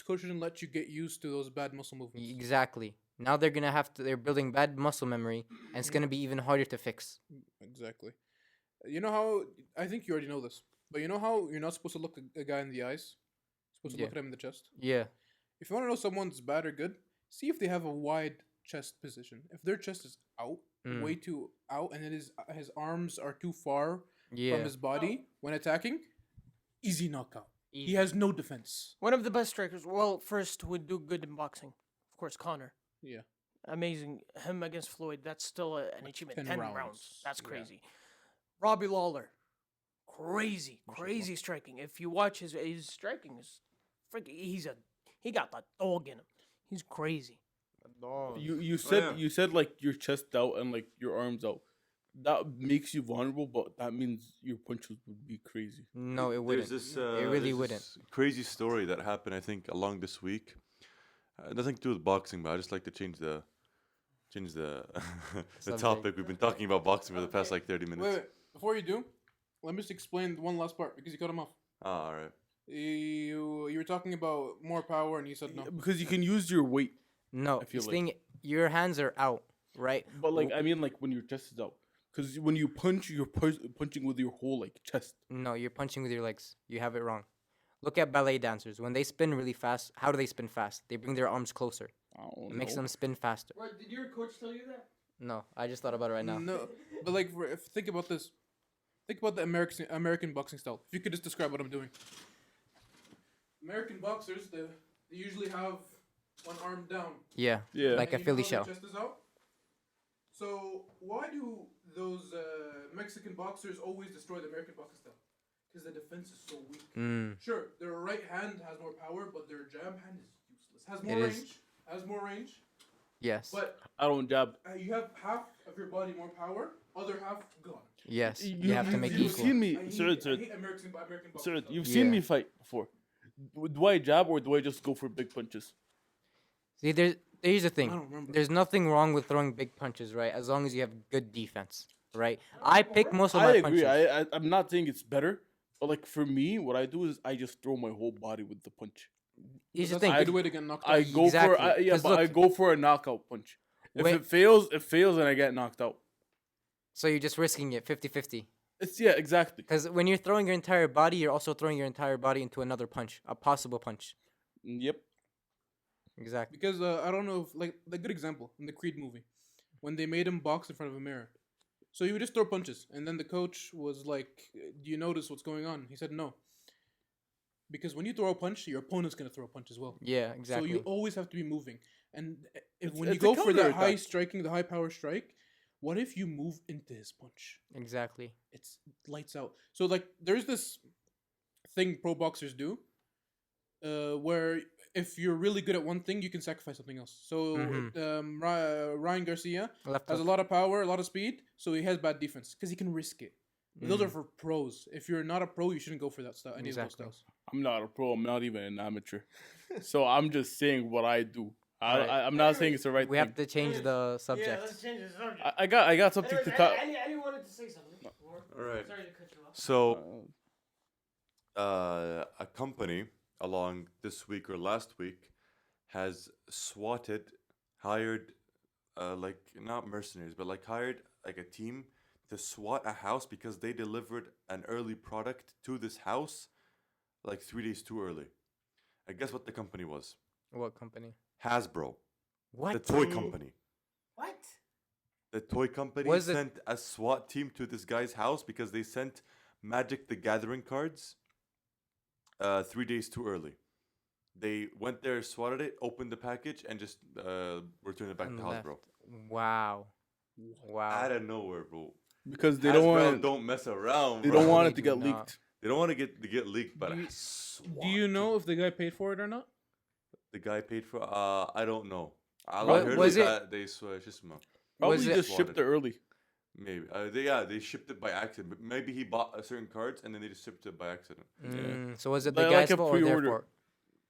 coach shouldn't let you get used to those bad muscle movements. Exactly. Now they're gonna have to. They're building bad muscle memory, and it's gonna be even harder to fix. Exactly. You know how I think you already know this, but you know how you're not supposed to look a guy in the eyes. Supposed to Yeah. look at him in the chest. Yeah. If you want to know someone's bad or good, see if they have a wide chest position. If their chest is out, way too out, and his arms are too far Yeah. from his body when attacking, easy knockout. He Easy. has no defense. One of the best strikers. Well, first would do good in boxing. Of course, Connor. Yeah. Amazing. Him against Floyd. That's still an achievement. 10 10 rounds. rounds. That's Yeah. crazy. Robbie Lawler. Crazy striking. If you watch his striking is freaking. He got that dog in him. He's crazy. You said yeah. you said like your chest out and like your arms out. That makes you vulnerable, but that means your punches would be crazy. No, it wouldn't. There's this, It really there's wouldn't. this crazy story that happened, I think, along this week. Nothing to do with boxing, but I just like to change the the Subject. topic. We've been talking about boxing for the past like 30 minutes. Wait. Before you do, let me just explain one last part because you cut him off. Ah, all right. You were talking about more power, and you said no. Because you can use your weight, No, I feel this like- thing, your hands are out, right? but like I mean like when your chest is out. Because when you punch, you're punching with your whole like chest. No, you're punching with your legs. You have it wrong. Look at ballet dancers. When they spin really fast, how do they spin fast? They bring their arms closer. I don't It makes know. them spin faster. Right, did your coach tell you that? No, I just thought about it right now. No, but like, think about this. Think about the American boxing style. If you could just describe what I'm doing. American boxers, they usually have one arm down. Yeah, Yeah. like a And you know Philly how their shell. chest is out? So why do those Mexican boxers always destroy the American boxing style? Because the defense is so weak. Mm, Sure, their right hand has more power, but their jab hand is useless. Has It more is. range. Has more range. yes. But I don't jab. you have half of your body more power, other half gone. Yes. You have to make you've equal. seen me, I sir. hate American boxing. Sir, style. you've seen Yeah. me fight before. Do I jab or do I just go for big punches? See, here's the thing. I don't remember. There's nothing wrong with throwing big punches, right? As long as you have good defense, right? I pick most of my I agree. punches. I'm not saying it's better, but like for me, what I do is I just throw my whole body with the punch. Here's the That's thing. a good way to get knocked out. I go Exactly. for yeah, 'Cause but I look- go for a knockout punch. If Wait- it fails, and I get knocked out. So you're just risking it 50-50. It's yeah, exactly. Because when you're throwing your entire body, you're also throwing your entire body into another punch, a possible punch. Yep. Exactly. Because I don't know if like the good example in the Creed movie, when they made him box in front of a mirror. So he would just throw punches, and then the coach was like, "Do you notice what's going on?" He said, "No." Because when you throw a punch, your opponent's gonna throw a punch as well. Yeah, exactly. So you always have to be moving. And It's- when you it's a go for the high counterattack. striking, the high power strike, what if you move into his punch? Exactly. It's lights out. So like there's this thing pro boxers do, where if you're really good at one thing, you can sacrifice something else. So Ryan Garcia Left has a hook. lot of power, a lot of speed, so he has bad defense because he can risk it. Those are for pros. If you're not a pro, you shouldn't go for that style. Any Exactly. of those styles. I'm not a pro. I'm not even an amateur. So I'm just saying what I do. Alright. I'm not saying it's the right We thing. have to change the subject. Yeah, let's change the subject. I got something to talk. I wanted to say something. Before. All right. Sorry to cut you off. So, a company along this week or last week has hired, like not mercenaries, but like hired like a team to SWAT a house because they delivered an early product to this house like 3 days too early. I guess what the company was? What company? Hasbro, What? the toy company. What? The toy company Was it- sent a SWAT team to this guy's house because they sent Magic the Gathering cards 3 days too early. They went there, swatted it, opened the package, and just returned it back And to left. Hasbro. Wow. Wow. Out of nowhere, bro. Because they Hasbro don't want don't mess around. they bro. don't want They it to do get not. leaked. They don't want to get leaked, but Do you- a SWAT Do you know team. if the guy paid for it or not? The guy paid for? I don't know. All What- I heard was was it- that they just Probably Was it- just shipped it early. maybe they shipped it by accident. But maybe he bought certain cards and then they just shipped it by accident. So was it the Like guy's a fault or their pre-order. fault?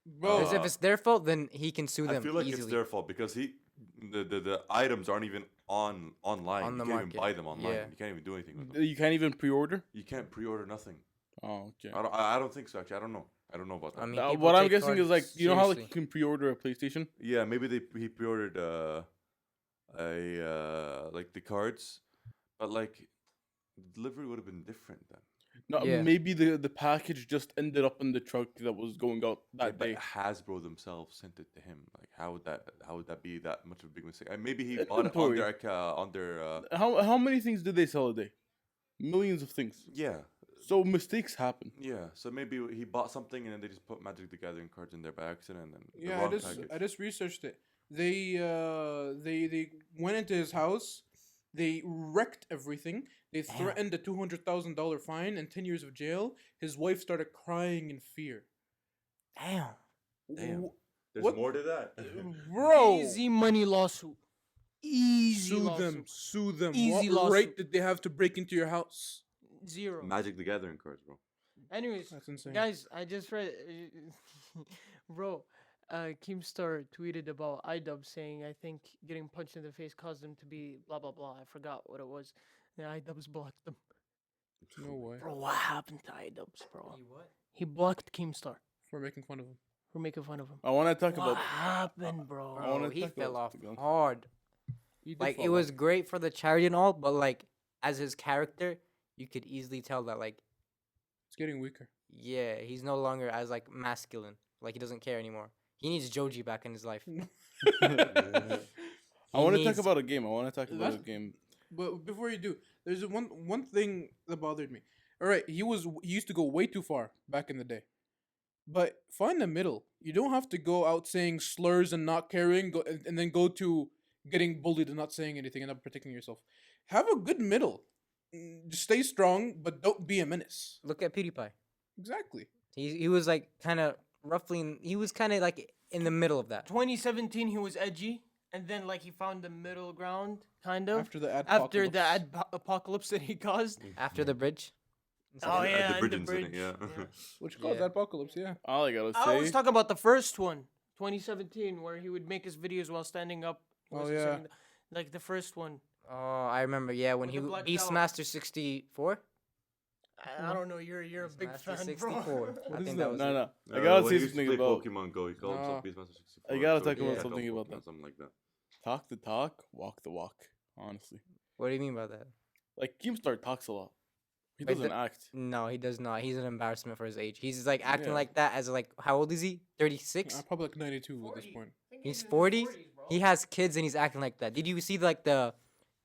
Bro, Because if it's their fault, then he can sue I them feel like easily. it's their fault because the items aren't even online. On the you can't market. even buy them online. Yeah. You can't even do anything with them. You can't even pre-order. You can't pre-order nothing. Oh, okay. I don't think so. Actually, I don't know. I don't know about that. I mean, What people I'm take guessing is like cards you know how like you seriously. can pre-order a PlayStation. Yeah, maybe he pre-ordered like the cards, but like delivery would have been different then. No, Yeah. maybe the package just ended up in the truck that was going out Yeah, that but day. Hasbro themselves sent it to him. Like, how would that be that much of a big mistake? And maybe he Inventory. bought it on their on their How many things did they sell a day? Millions of things. yeah. So mistakes happen. Yeah, so maybe he bought something and then they just put Magic the Gathering cards in there by accident and then the Yeah, wrong package. I just researched it. They went into his house. They wrecked everything. They threatened a $200,000 fine and 10 years of jail. His wife started crying in fear. Damn. Damn. W- There's what- more to that. Bro, Easy money lawsuit. Easy sue lawsuit. them, sue them. Easy What right lawsuit. did they have to break into your house? Zero. Magic the Gathering cards, bro. Anyways, That's insane. guys, I just read, bro. Keemstar tweeted about iDub saying, I think getting punched in the face caused him to be blah blah blah. I forgot what it was. The iDubs blocked them. No way. Bro, what happened to iDubs, bro? What? He blocked Keemstar For making fun of him. for making fun of him. I want to talk What about. happened, bro? I wanna Bro, he talk fell about off the gun. hard. He did Like, fall it was off. great for the charity and all, but like, as his character, you could easily tell that, like, It's getting weaker. yeah, he's no longer as like masculine. Like, he doesn't care anymore. He needs Joji back in his life. I want to talk needs- about a game. I want to talk about a That's- game. But before you do, there's one thing that bothered me. All right, he used to go way too far back in the day. But find the middle. You don't have to go out saying slurs and not caring, and then go to getting bullied and not saying anything and not protecting yourself. Have a good middle. Just stay strong, but don't be a menace. Look at PewDiePie. Exactly. He was like kind of roughly. He was kind of like in the middle of that. 2017, he was edgy, and then like he found the middle ground, kind of. After the After the apocalypse that he caused. After the bridge. Oh the yeah, and bridge the incident, bridge. yeah. which caused Yeah. apocalypse, yeah. All I gotta I was say, talking about the first one, 2017, where he would make his videos while standing up. He Oh, wasn't yeah. saying like the first one. Oh, I remember. Yeah, when With he the black belt. Beastmaster 64. I don't know. You're a big Beastmaster fan, 64. bro. I is think that? that was no, it. no. I gotta when say he used to something play about. Pokemon Go. He called himself No. Beastmaster 64. I gotta so talk he about kept on something about Pokemon, that. Something like that. Talk the talk, walk the walk. Honestly, What do you mean by that? like Keemstar talks a lot. He Wait, doesn't the- act. No, he does not. He's an embarrassment for his age. He's like acting Yeah. like that as like how old is he? 36. Probably like 92 at this point. He's 40. He has kids and he's acting like that. Did you see like the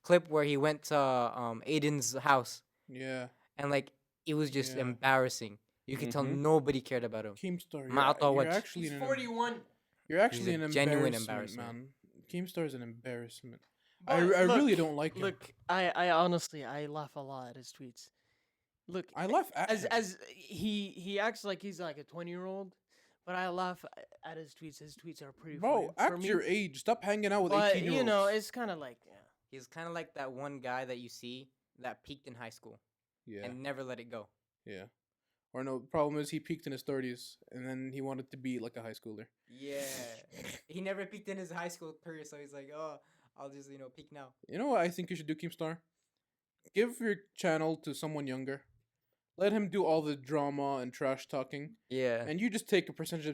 clip where he went to Aiden's house Yeah. and like it was just Yeah. embarrassing. You could tell Mhm. nobody cared about him. Keemstar, Ma you're what? actually He's an 41. You're actually a an genuine embarrassment, man. Keemstar is an embarrassment. But I really look, don't like him. Look, I honestly I laugh a lot at his tweets. Look, I laugh at him. as he acts like he's like a 20-year-old, but I laugh at his tweets. His tweets are pretty Bro, funny act for me. your age. Stop hanging out with But 18-year-olds. you know, it's kind of like He's kind of like that one guy that you see that peaked in high school yeah, and never let it go. yeah. Or no, problem is he peaked in his 30s and then he wanted to be like a high schooler. Yeah. He never peaked in his high school career, so he's like, oh, I'll just, peak now. You know what I think you should do, Keemstar? Give your channel to someone younger. Let him do all the drama and trash talking, Yeah. and you just take a percentage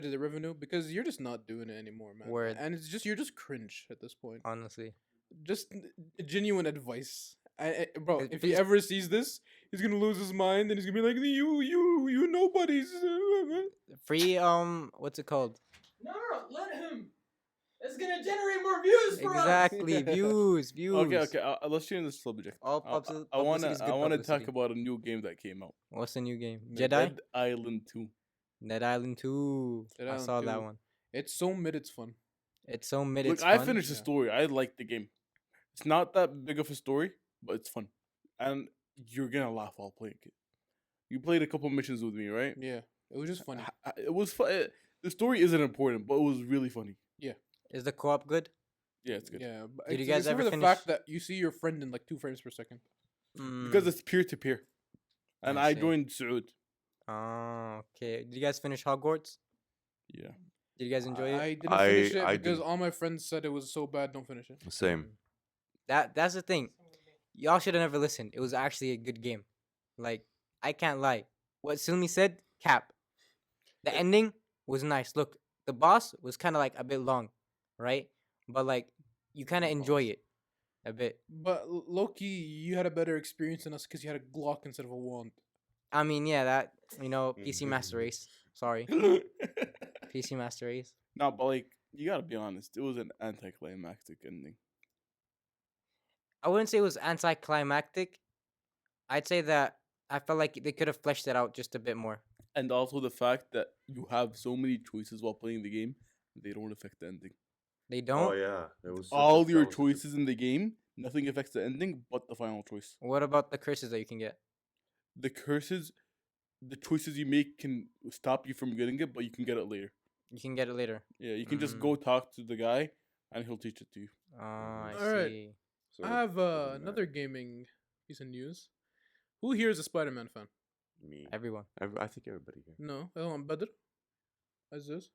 of the revenue because you're just not doing it anymore, man. Word. And you're just cringe at this point. Honestly. Just genuine advice. Bro, It's if he because- ever sees this, he's gonna lose his mind and he's gonna be like, you nobodies. Free, what's it called? no, let him. It's gonna generate more views for us. Exactly. Views. Okay. Let's change the subject. All I- I publicity is good wanna talk publicity. about a new game that came out. What's the new game? Dead Jedi? Island 2. Dead Island 2. Dead I Island saw that 2. one. It's so mid, it's fun. It's so mid. Look, It's I fun. finished the Yeah. story. I like the game. It's not that big of a story, but it's fun, and you're gonna laugh while playing it. You played a couple missions with me, right? Yeah, it was just funny. It was fun. The story isn't important, but it was really funny. Is the co-op good? Yeah, it's good Yeah, but Did you it's- guys except ever for the finish- fact that you see your friend in like 2 frames per second. because it's peer to peer, and I I see. joined Saud. Oh, okay. Did you guys finish Hogwarts? Yeah, Did you guys enjoy it? I didn't finish it I because didn't. all my friends said it was so bad. Don't finish it. Same. That's the thing. Y'all should have never listened. It was actually a good game. Like, I can't lie. What Sumi said, cap. The ending was nice. Look, the boss was kind of like a bit long, right? But like, you kind of enjoy it. A bit. But Loki, you had a better experience than us because you had a Glock instead of a wand. I mean, yeah, that PC Master Race. Sorry, PC Master Race. No, but like you gotta be honest, it was an anticlimactic ending. I wouldn't say it was anticlimactic. I'd say that I felt like they could have fleshed it out just a bit more. And also the fact that you have so many choices while playing the game, they don't affect the ending. They don't. Oh yeah, it was All your choices in the game, nothing affects the ending but the final choice. What about the curses that you can get? The curses, the choices you make can stop you from getting it, but you can get it later. You can get it later. Yeah, you can just go talk to the guy, and he'll teach it to you. I Alright. see. So I have doesn't matter. another gaming piece of news. Who here is a Spider-Man fan? Me. Everyone. I think everybody here. No, Badr, Aziz.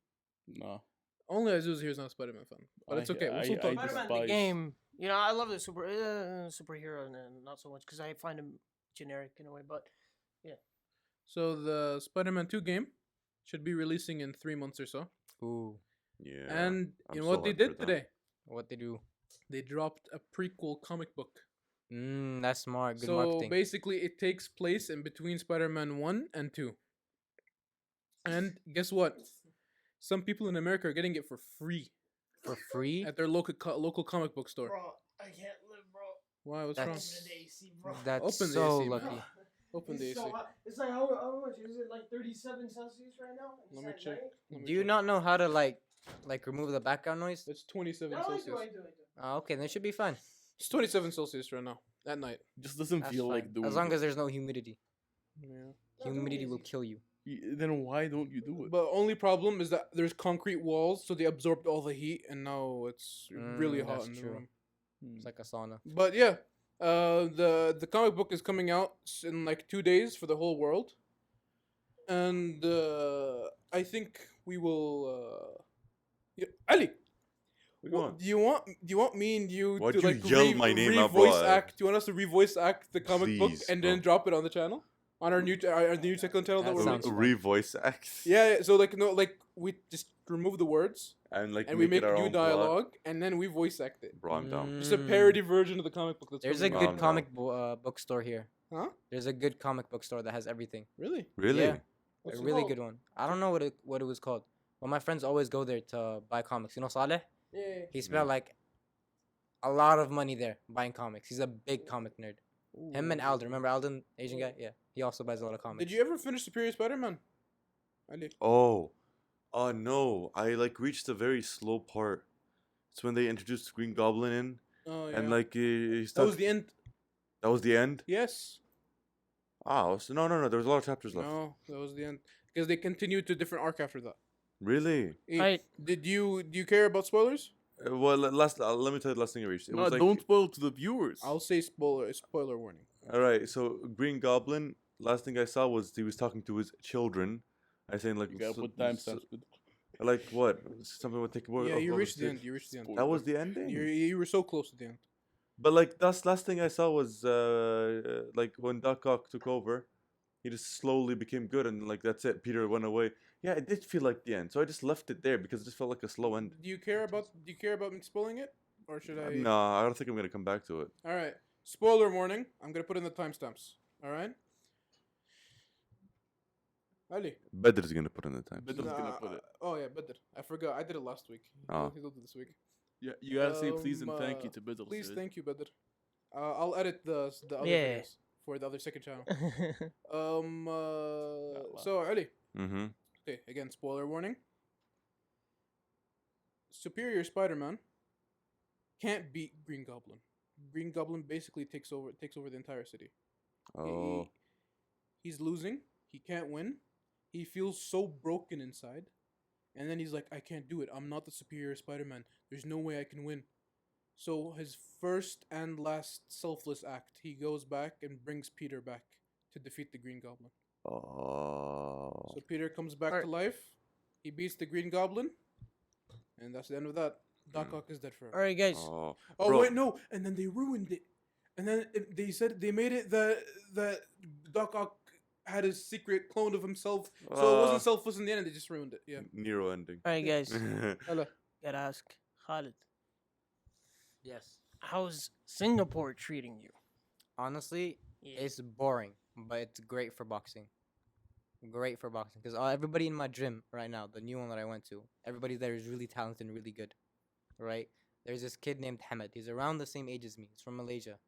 No. Only Aziz here is not a Spider-Man fan, but it's okay. We'll still talk. I about Spider-Man it. the despise- game. You know, I love the superhero and not so much because I find him generic in a way. But So the Spider-Man 2 game should be releasing in 3 months or so. Ooh. Yeah. And I'm you know so what they hyped did for that. today? What they do? They dropped a prequel comic book. That's smart. Good So marketing. basically, it takes place in between Spider-Man 1 and 2. And guess what? Some people in America are getting it for free For free? at their local comic book store. I can't live, bro. Why? What's wrong? That's- AC, bro. That's Open the so AC, man. lucky. Open the AC. It's like how much is it? Like 37 Celsius right now? Let me check. Let me Do you check. not know how to like remove the background noise? It's 27 No, I Celsius. do, I do. Okay, then it should be fine. It's 27 Celsius right now at night. Just doesn't That's feel fine. like doing As long it. as there's no humidity. Yeah. Humidity will kill you. Then why don't you do it? But only problem is that there's concrete walls, so they absorbed all the heat, and now it's really hot that's in the true. room. It's like a sauna. But yeah, the comic book is coming out in like 2 days for the whole world, and I think we will. Ali, What do you want? do you want me and you Why'd to you like yell my name out, revoice bro? act? Do you want us to revoice act the comic book Please, and bro. then drop it on the channel on our new second channel that That we're sounds making? fun. Re-voice act. Yeah, so like no, like we just remove the words And like and we make it our new own plot. dialogue and then we voice act it. Bro, I'm down. Just a parody version of the comic book. That's There's a coming out. good no. comic bookstore here. Huh? There's a good comic book store that has everything. Really? Really? Yeah. What's A it really called? good one. I don't know what it was called. But my friends always go there to buy comics. You know Saleh? Yeah. He spent like a lot of money there buying comics. He's a big comic nerd. Him and Alden. Remember Alden, Asian guy? Yeah. He also buys a lot of comics. Did you ever finish Superior Spider-Man? I did. Oh. Oh no. I like reached a very slow part. It's when they introduced Green Goblin in, Oh yeah. and like he that was stuck. the end. That was the end. Yes. Oh, so no. There was a lot of chapters left. No, that was the end because they continued to a different arc after that. Really? Eh, Right. Do you care about spoilers? Well, let me tell you the last thing I reached. It No, was like, don't spoil it to the viewers. I'll say spoiler warning. all right. So Green Goblin. Last thing I saw was he was talking to his children. I saying like You gotta so- put timestamps. like what? Something would take more. Yeah, of- you of reached the his- end. You reached the end. That was the ending. You were so close to the end. But like that's last thing I saw was like when Doc Ock took over, he just slowly became good and like that's it. Peter went away. Yeah, it did feel like the end, so I just left it there because it just felt like a slow end. Do you care about me spoiling it, or should I? No, I don't think I'm gonna come back to it. All right. Spoiler warning. I'm gonna put in the timestamps. All right. Ali. Bedr's gonna put in the time. Bedr's gonna put it. Oh yeah, Badr. I forgot. I did it last week. Oh. He'll do this week. Yeah, you gotta say please and thank you uh, to Biddle. Please, thank you, Badr. I'll edit the other Yeah. videos for the other second channel. wow. So Ali. Mm-hmm. Okay, again, spoiler warning. Superior Spider-Man can't beat Green Goblin. Green Goblin basically takes over the entire city. Oh. He's losing. He can't win. He feels so broken inside. And then he's like, I can't do it. I'm not the superior Spider-Man. There's no way I can win. So his first and last selfless act, he goes back and brings Peter back to defeat the Green Goblin. Oh. So Peter comes back Alright. to life. He beats the Green Goblin. And that's the end of that. Doc Ock is dead forever. All right, guys. Oh. Oh Bro. wait, no! And then they ruined it. And then they said they made it that Doc Ock had a secret clone of himself, so it wasn't selfless in the end. They just ruined it. Yeah. Nero ending. All right, guys. Hello. Gotta ask Khalid. Yes. How's Singapore treating you? Honestly, Yeah. it's boring, but it's great for boxing. Great for boxing because everybody in my gym right now, the new one that I went to, everybody there is really talented and really good. Right? There's this kid named Hamid. He's around the same age as me. He's from Malaysia,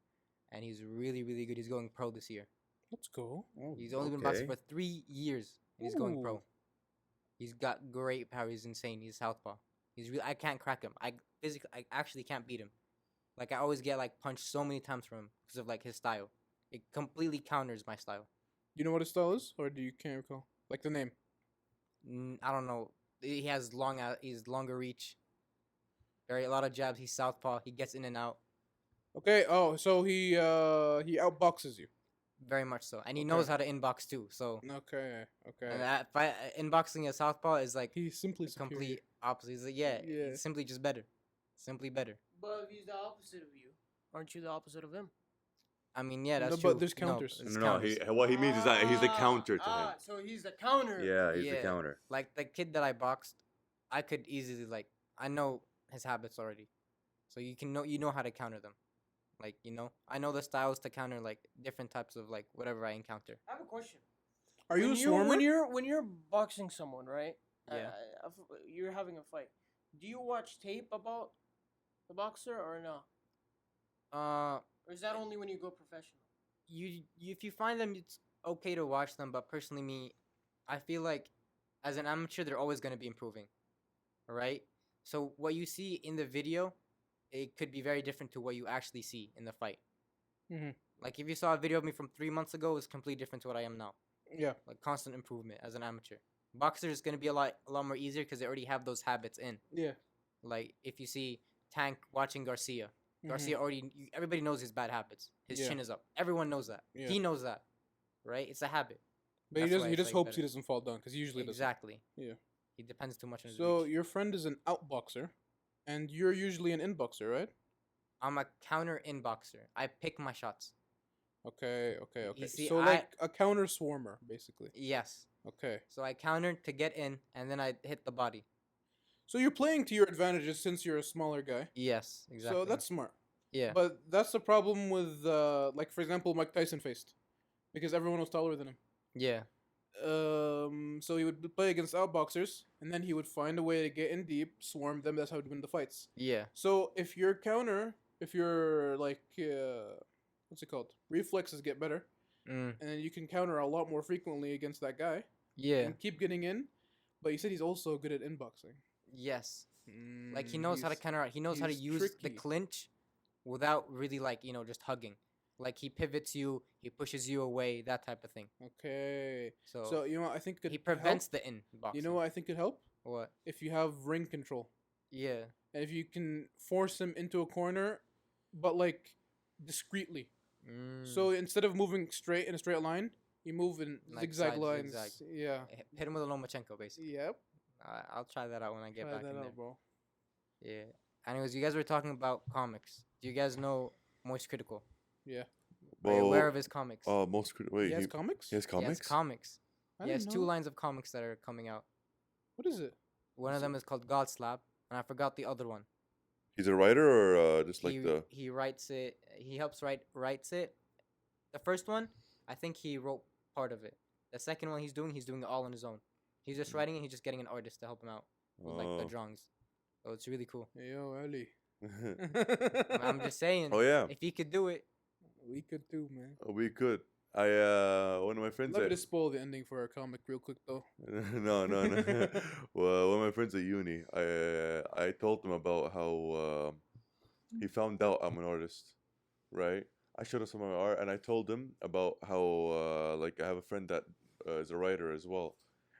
and he's really, really good. He's going pro this year. Let's go. Oh, He's only been boxing okay. for 3 years, and he's going Ooh. pro. He's got great power. He's insane. He's southpaw. He's really. I can't crack him. I actually can't beat him. Like I always get like punched so many times from him because of like his style. It completely counters my style. You know what his style is, or do you can't recall? Like the name. I don't know. He has he's longer reach. Very a lot of jabs. He's southpaw. He gets in and out Okay. Oh, so he outboxes you. very much so, and he Okay. knows how to inbox too. So Okay. Okay. and inboxing a southpaw is like He's simply the superior. complete opposite. He's like, yeah, Yeah. he's simply just better. Simply better. But if he's the opposite of you, aren't you the opposite of him? I mean, yeah, that's No, true. but there's counters. it's No, counters. what he means is that he's the counter to him. So he's the counter. Yeah, he's the Yeah. counter. Like the kid that I boxed, I could easily like I know his habits already, so you know how to counter them. Like I know the styles to counter like different types of like whatever I encounter. I have a question. Are you a when swarmer? when you're boxing someone, right? Yeah. You're having a fight. Do you watch tape about the boxer or no? Or is that only when you go professional? You if you find them, it's okay to watch them. But personally, I feel like as an amateur, they're always going to be improving. Right? So what you see in the video, it could be very different to what you actually see in the fight. Mhm. Like if you saw a video of me from 3 months ago, it's completely different to what I am now. Yeah. Like constant improvement as an amateur. Boxer is going to be a lot more easier because they already have those habits in. Yeah. Like if you see Tank watching Garcia, Mhm. Garcia everybody knows his bad habits. His Yeah. chin is up. Everyone knows that. Yeah. He knows that, right? It's a habit. But That's he why he it's, just like, hopes he better. doesn't fall down because he usually doesn't. Exactly. Yeah. He depends too much on his So reach. your friend is an outboxer, and you're usually an inboxer, right? I'm a counter inboxer. I pick my shots. Okay. Okay. Okay. see, So I- like a counter swarmer, basically. Yes. Okay. So I counter to get in, and then I hit the body. So you're playing to your advantages since you're a smaller guy. Yes. Exactly. So that's smart. yeah. But that's the problem with, like, for example, Mike Tyson faced, because everyone was taller than him. yeah. So he would play against outboxers, and then he would find a way to get in deep, swarm them. That's how he'd win the fights. Yeah. So if your like, what's it called? Reflexes get better, Mm. and then you can counter a lot more frequently against that guy Yeah. and keep getting in. But you said he's also good at inboxing. Yes. Like he knows how to He's- counter. He knows how to he's use the tricky. clinch without really like just hugging. Like he pivots you, he pushes you away, that type of thing. Okay. So, So you know what I think could he help? prevents the in boxing. You know what I think could help? What? If you have ring control. Yeah. And if you can force him into a corner, but like discreetly. So instead of moving straight in a straight line, you move in Like zigzag side lines. zigzag. Yeah. Hit him with a Lomachenko, basically. Yep. I'll try that out when I get Try back that in there. out, bro. Yeah. Anyways, you guys were talking about comics. Do you guys know Moist Critical? Yeah. Are you aware Well, of his comics? wait, He has comics? he has He has comics? comics. I He has didn't 2 know. lines of comics that are coming out. What is it? One of them is called God Slap, and I forgot the other one. He's a writer or just like He writes it. He helps writes it. The first one, I think he wrote part of it. The second one he's doing it all on his own. He's just writing it. He's just getting an artist to help him out with like the Oh. drawings. So it's really cool. Hey, yo, Ali. I'm just saying. Oh yeah, If he could do it, We could do, man. we could. One of my friends. Let me just spoil the ending for our comic real quick, though. No. Well, one of my friends at uni, I told him about how he found out I'm an artist, right? I showed him some of my art, and I told him about how like I have a friend that is a writer as well,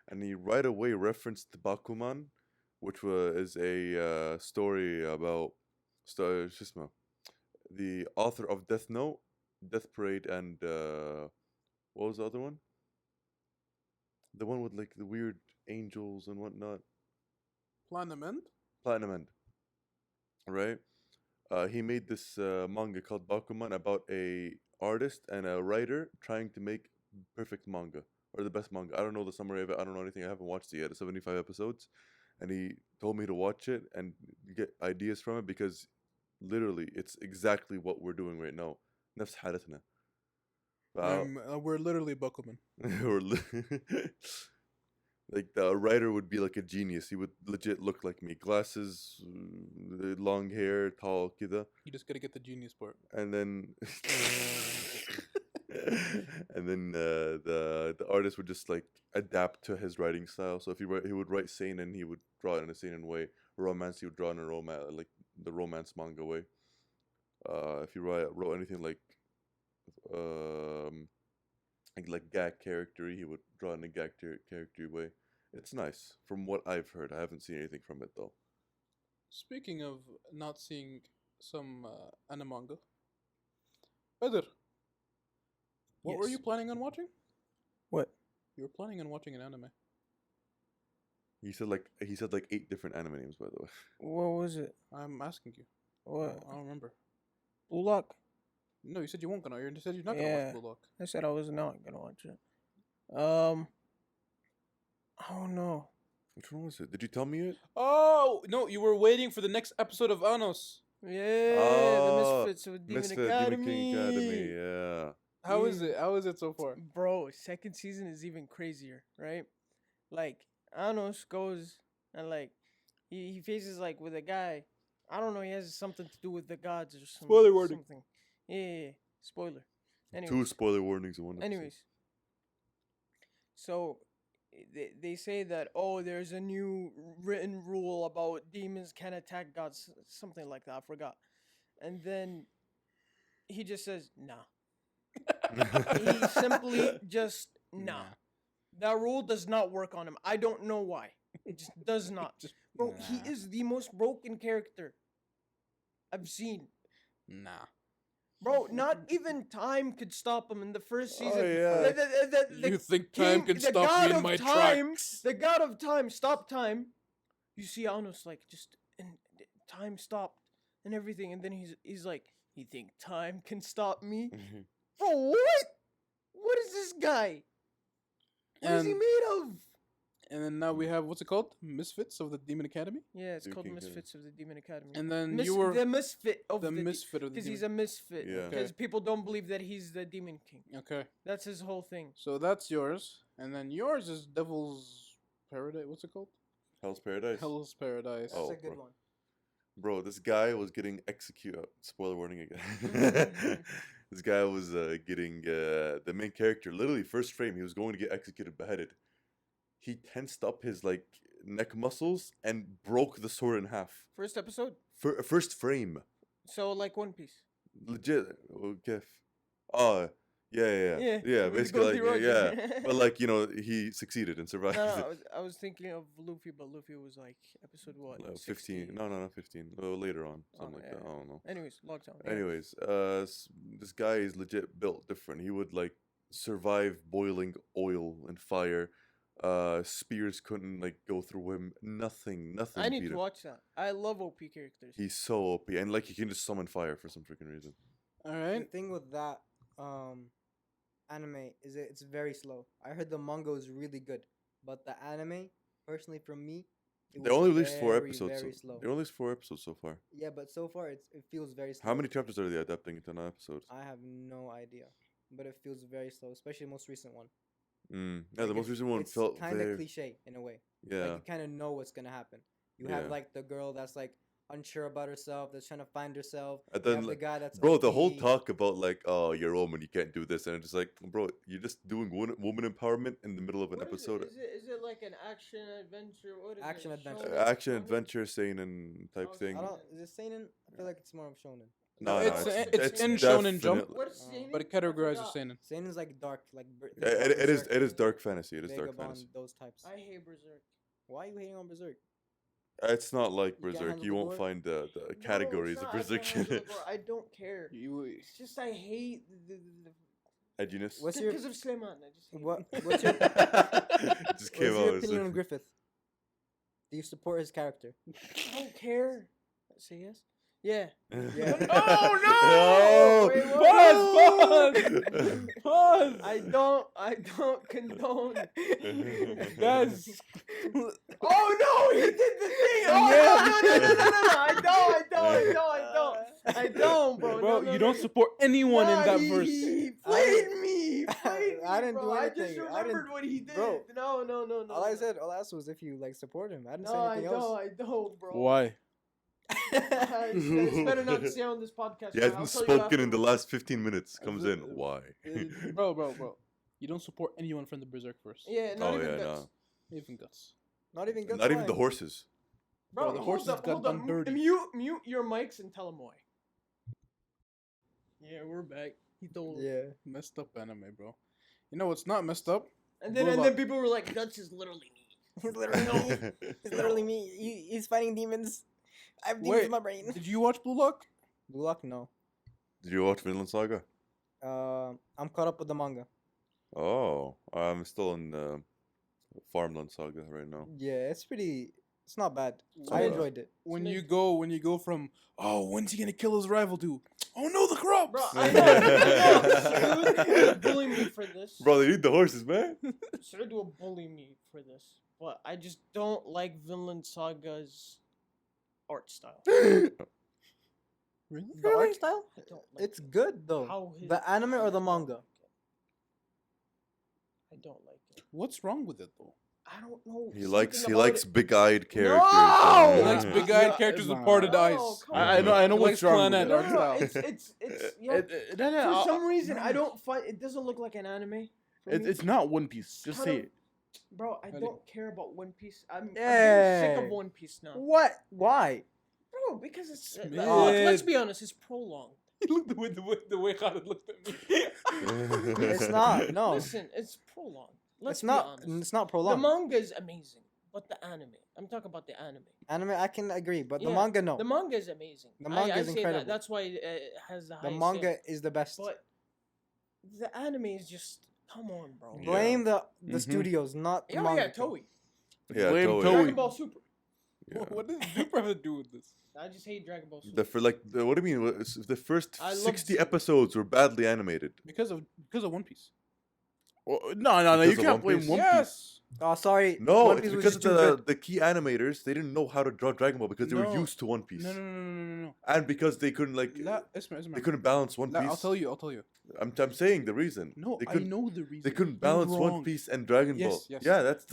and he right away referenced Bakuman, which is a story about the author of Death Note, Death Parade, and what was the other one? The one with like the weird angels and whatnot. Platinum End? Platinum End. Right? He made this manga called Bakuman about a artist and a writer trying to make perfect manga or the best manga. I don't know the summary of it. I don't know anything. I haven't watched it yet. It's 75 episodes, and he told me to watch it and get ideas from it because Literally, it's exactly what we're doing right now. نفس حالتنا. We're literally Buckleman. Or like the writer would be like a genius. He would legit look like me. Glasses, long hair, tall, kida. You just gotta get the genius part. And then and then the artist would just like adapt to his writing style. So if he would write seinen, he would draw it in a seinen way. Romance, he would draw in a romance, like the romance manga way. If he wrote anything like gag character, he would draw in a gag character way. It's nice from what I've heard. I haven't seen anything from it though. Speaking of not seeing some anime manga, Badr, what were Yes. you planning on watching? What? You were planning on watching an anime. He said like 8 different anime names, by the way. What was it? I'm asking you. What? I don't remember. Blue Lock? No, you said you weren't gonna. You said you're not gonna Yeah. watch Blue Lock. I said I was not gonna watch it. I don't know. Which one was it? Did you tell me it? Oh no, you were waiting for the next episode of Anos. Yeah, Oh, the Misfits of Demon Misfit Academy. Demon King Academy, yeah. How is it? How is it so far? Bro, second season is even crazier, right? Like, Anos goes and like he faces like with a guy. I don't know, he has something to do with the gods or something. Spoiler warning. Something. Yeah. Spoiler. 2 Anyways. spoiler warnings in one episode. Anyways, so they say that there's a new written rule about demons can attack gods, something like that. I forgot. And then he just says nah. He simply just nah. That rule does not work on him. I don't know why. It just does not. Bro, he is the most broken character I've seen. Nah. Bro, not even time could stop him in the first season. yeah. You think time can stop me in my tracks? The god of time, stop time. You see Anos like just and time stopped and everything, and then he's like, you think time can stop me? Bro, what? What is this guy? What is he And- made of? And then now we have what's it called? Misfits of the Demon Academy. Yeah, it's Demon called King Academy. Misfits of the Demon Academy. And then Mis- you were the misfit of the misfit of the because Demon. he's a misfit. Yeah. Because Okay. people don't believe that he's the Demon King. Okay, That's his whole thing. so that's yours, and then yours is Devil's Paradise. What's it called? Hell's Paradise. Hell's Paradise. That's Oh, a good bro. one. Bro, this guy was getting executed. Spoiler warning again. This guy was getting the main character. Literally, first frame, he was going to get executed, beheaded. He tensed up his like neck muscles and broke the sword in half. First episode. First frame, So like One Piece. legit. Okay. Oh, yeah. Yeah, with Basically, Goldie like, yeah. Roger. But like he succeeded and survived. No, I was thinking of Luffy, but Luffy was like episode what? 15. 16? No, not 15. Later on, something like yeah. that. I don't know. Anyways, lockdown. Yeah. Anyways, this guy is legit built different. He would like survive boiling oil and fire. Spears couldn't like go through him. Nothing I need beat to him. watch that. I love OP characters. He's so OP, and like he can just summon fire for some freaking reason. All The right. thing with that anime is it's very slow. I heard the manga is really good, but the anime, personally, for me, They only released 4 very, episodes. Very slow. They released 4 episodes so far. Yeah, but so far it feels very slow. How many chapters are they adapting into 9 episodes? I have no idea, but it feels very slow, especially the most recent one. Yeah, the Like, most recent one it's felt kind of very. cliche in a way. Yeah, Like you kind of know what's gonna happen. You Yeah. have like the girl that's like unsure about herself, that's trying to find herself. And You then, have the like, guy that's bro, the whole OP. talk about like, oh, you're a woman, you can't do this, and it's just like, bro, you're just doing woman empowerment in the middle of an What is episode. it? Is it like an action adventure? What is Action it? adventure. Shonen? Action Shonen? adventure seinen type Okay. thing. I don't. Is it seinen? I feel like it's more of shonen. No, it's- no, it's in Shonen Jump. definitely- What is Oh. seinen? But it I categorizes forgot. seinen. Seinen's like dark, like It is dark fantasy. It is dark Vagabond, fantasy. those types. I hate Berserk. Why are you hating on Berserk? It's not like You can't Berserk. handle You the won't gore? find the No, categories it's of not, I Berserk can't in handle it. it, bro. I don't care. It's just I hate the Edginess. What's your because of Slayman. I just hate what? it. What's your Just came What's out. your as opinion if- on Griffith? Do you support his character? I don't care. Say yes. Yeah. Yeah. Oh no! No! Wait, Pause! Pause! I don't condone. Guys, Oh no, he did the thing. Oh no, no, no, no, no, no, I don't. I don't, bro. Bro, no, you no, don't support anyone in that verse. He played me. Played I me, didn't bro. do I just anything. I remembered didn't- what he did. Bro, No. All I said, all I asked was if you like support him. I didn't say No, anything else. I don't, bro. Why? It's better not to say on this podcast. He bro. hasn't I'll tell you spoken in the afterwards. last 15 minutes. Comes in. Why? Bro. You don't support anyone from the Berserk verse. Yeah, not Oh, even yeah, guts. Even guts. Not even good. Not even the horses. Bro, the hold horses up, got hold done up. dirty. Mute your mics and tell them why. Yeah, we're back. He told. Yeah. Messed up anime, bro. You know what's not messed up? And then people were like, "Guts is literally me." He's literally me. He's literally me. He's fighting demons. I have demons Wait, in my brain. did you watch Blue Lock? Blue Lock, no. Did you watch Vinland Saga? I'm caught up with the manga. Oh, I'm still in Farmland Saga right now. Yeah, it's not bad. So, I enjoyed it. When you go from when's he gonna kill his rival to no, the crops. Bro, I know. Sir would bully me for this. Bro, they need the horses, man. Sir will bully me for this, but I just don't like Vinland Saga's art style. Really? The art style? I don't like It's it. good though. How his- The anime or the manga? I don't like it. What's wrong with it though? I don't know. He something likes about it. big-eyed characters. No! He likes Yeah. big-eyed characters with parted No, eyes. come I know He what's likes wrong. Planet with art it. style. It's yeah. No, no, For I'll- some reason, I don't find it doesn't look like an anime. for me. It's not One Piece. Just Kind say of- it. Bro, I Really? don't care about One Piece. I'm getting sick Hey. of One Piece now. What? Why? Bro, because it's It's look, let's mid. be honest, it's prolonged. Look the way Khaled looked at me. It's not. No. Listen, it's prolonged. Let's It's be not. honest. It's not The prolonged. manga is amazing, but the anime. I'm talking about the anime. Anime, I can agree, but the Yeah, manga, no. The manga is amazing. The manga I is say incredible. That's why it has the The highest manga sales. is the best. But the anime is just come on, bro. Yeah. Blame the Mhm. studios, not the Yeah, manga. yeah, Toei. Yeah, Blame Toei. Toei. Dragon Ball Super. Yeah. What does Super have to do with this? I just hate Dragon Ball Super. What do you mean? The first I love 60 Super. episodes were badly animated. Because of One Piece. No, you Because of can't One blame Piece? One Piece. Yes. Oh, sorry. No, One it's Piece was because just of too good. the key animators. They didn't know how to draw Dragon Ball because they were No. used to One Piece, No. and because they couldn't La, Isma. they couldn't balance One La, Piece. I'll tell you. I'm saying the reason. No, they I couldn't, know the reason. They couldn't You're balance One wrong. Piece and Dragon Ball. Yes. Yeah, that's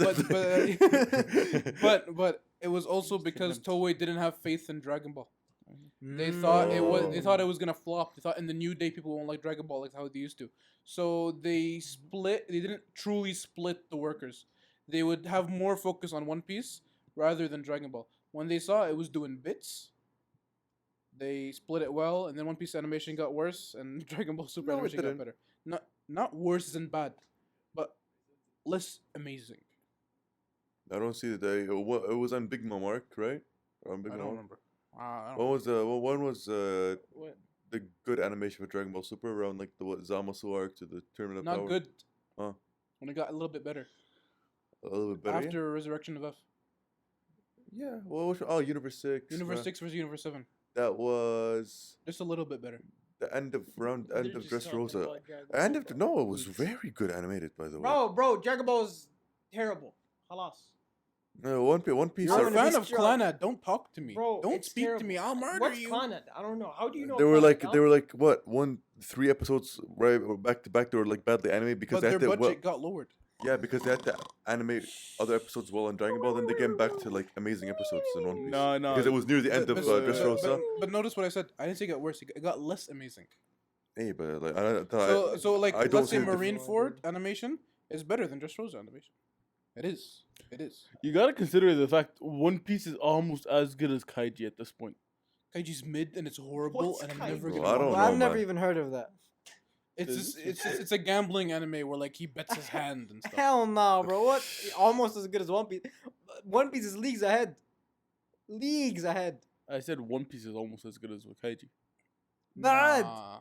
But it was also because them. Toei didn't have faith in Dragon Ball. They Mm. thought it was gonna flop. They thought in the new day people won't like Dragon Ball like how they used to. So they split. They didn't truly split the workers. They would have more focus on One Piece rather than Dragon Ball. When they saw it was doing bits, they split it well, and then One Piece animation got worse, and Dragon Ball Super No, it animation got didn't. better. Not worse than bad, but less amazing. I don't see that. It was on Big Mom arc, right? Or on Big I Mom don't arc? remember. I don't What was one was What? the good animation for Dragon Ball Super around like the Zamasu arc to the Tournament of Not Power? good. Huh. When it got a little bit better A little bit better. after Resurrection of F. Yeah. Well, Universe 6. Universe 6 versus Universe 7. That was Just a little bit better. the end of They're just talking Dressrosa. about Dragon Ball End of Super. no, it was very good animated by the way. Bro, Dragon Ball is terrible. Halas. No, One Piece. You're You're a Are, gonna fan be of strong. Clannad. Don't talk to me. Bro, Don't it's speak terrible. to me. I'll murder What's you. Clannad? I don't know. How do you know? they were Clannad, huh? like what 3 episodes right back to back. They were like badly animated because But they their had to budget got lowered. because they had to animate other episodes well on Dragon Ball. Then they came back to like amazing episodes in One Piece. No, Because it was near the end of Dressrosa. But notice what I said. I didn't say it got worse. It got less amazing. Hey, but like So like I don't let's say see the Marineford animation is better than Dressrosa animation. It is. It is. You gotta consider the fact One Piece is almost as good as Kaiji at this point. Kaiji's mid and it's horrible, What's and I'm Kaiji? never Bro, gonna. I don't watch know, it. I've never man. even heard of that. It's a gambling anime where like he bets his hand and stuff. Hell no, bro. What? Almost as good as One Piece. One Piece is leagues ahead. Leagues ahead. I said One Piece is almost as good as Kaiji. Bad. Nah.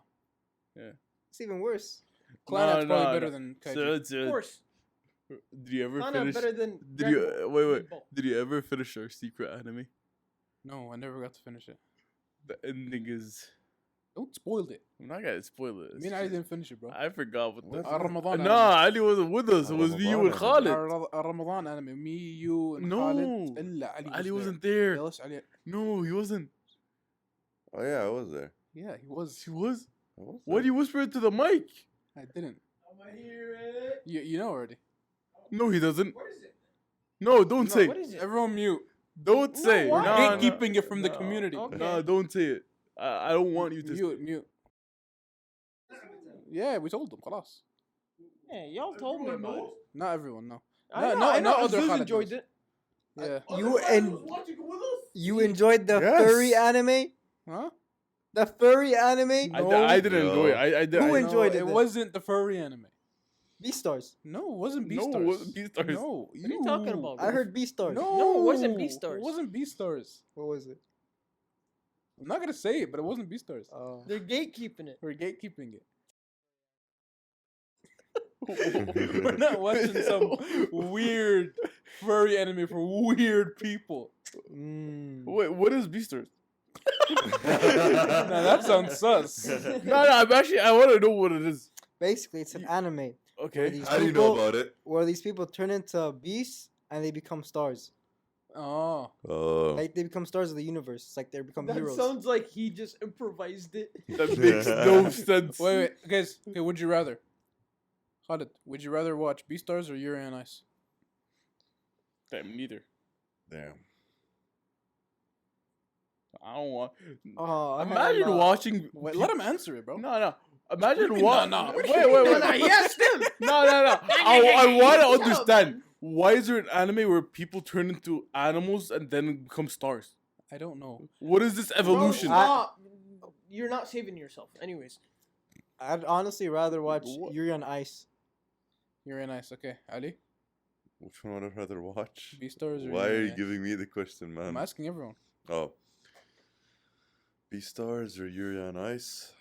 It's even worse. Clannad's probably no, better no. than Kaiji. So, Of course. did you ever Clannad finish? better than. Did you Dragon Ball. wait? Meatball. Did you ever finish our secret anime? No, I never got to finish it. The ending is. Don't spoil it. I'm not gonna spoil it. I mean, I didn't finish it, bro. I forgot what the. Ramadan Nah, Ali wasn't with us. It was me, you, and Ramadan Khalid. Ramadan anime. Me, you, and No. Khalid. إلا Ali Ali was wasn't there. there. Yes, Ali. No, he wasn't. Oh yeah, I was there. Yeah, he was. He was. What What do you whisper into the mic? I didn't. I'ma hear it. You know already. No, he doesn't. What is it? No, don't No, say. What is it? Everyone mute. Don't say. why? No, Gatekeeping it from the no. community. Okay. No, don't say it. I don't want you to. Mute. Yeah, we told them. خلاص. Yeah, y'all told me about it. Not everyone, no. I No, know, no, I know. no other Aziz Khaled enjoyed knows. it. Yeah. You enjoyed the Yes. furry anime? Huh? The furry anime? I didn't No. enjoy it. I did. Who I, enjoyed No, it it then? wasn't the furry anime. Beastars. No, it wasn't No, Beastars. it wasn't Beastars. No, What are you talking about? I heard Beastars. No, it wasn't Beastars. It wasn't Beastars. What was it? I'm not gonna say it, but it wasn't Beastars. They're gatekeeping it. We're gatekeeping it. We're not watching some weird furry anime for weird people. Wait, what is Beastars? Now that sounds sus. No, I'm actually. I want to know what it is. Basically, it's an anime Okay. these How do you know people- about it? where these people turn into beasts and they become stars. Oh, Oh. Like they become stars of the universe. It's like they become That heroes. sounds like he just improvised it. That makes no sense. wait, guys. Okay, would you rather? Khalid, would you rather watch Beastars or Yuri on Ice? Damn, neither. Damn. I don't want. Oh, Imagine hell no. watching. Wait, let him answer it, bro. No. Imagine mean, what? no? Wait. Yes, him. No. I want to understand. Why is there an anime where people turn into animals and then become stars? I don't know. What is this evolution? Bro, stop. You're not saving yourself. Anyways. I'd honestly rather watch What? Yuri on Ice. Yuri on Ice. Okay, Ali. Which one would I rather watch? Beastars or Why are Yuri you on Ice? giving me the question, man? I'm asking everyone. Oh. Beastars or Yuri on Ice?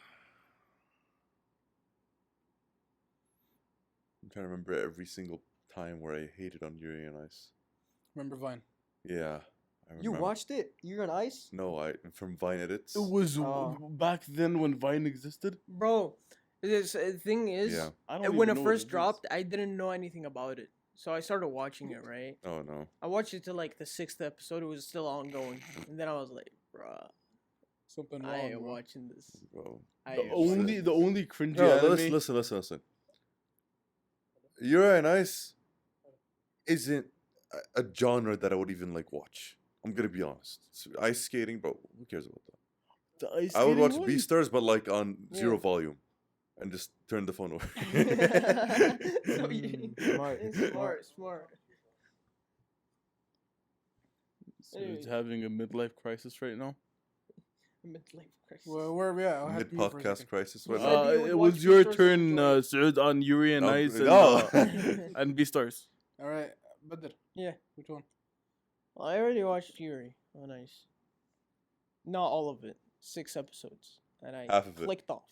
I'm trying to remember every single time where I hated on Yuri on Ice. Remember Vine? Yeah. I You remember. watched it? Yuri on Ice? No, I from Vine Edits. It was Oh. back then when Vine existed. Bro, this thing is, Yeah. I don't when even it know what first is. dropped, I didn't know anything about it. So I started watching it, right? Oh no. I watched it till like the 6th episode. It was still ongoing. And then I was like, bruh, Something wrong. I ain't bro. watching this. Bro. I The ain't watching only cringy No, anime. listen. Yuri on Ice isn't a genre that I would even like watch. I'm gonna be honest. It's ice skating, but who cares about that? The ice I would skating watch one? Beastars, but like on zero Yeah. volume, and just turn the phone away. So you- Smart. smart. So he's having a midlife crisis right now. Midlife crisis. Well, where are we at? I'll have Mid to mute for a podcast second. crisis. You What? said you would It watch was your Beastars and turn, enjoy it. Saud, on Yuri and Oh, Ice and, no. and Beastars. All right, Badr. Yeah. Which one? Well, I already watched Yuri on Ice. Not all of it. 6 episodes. And I Half of it. clicked off.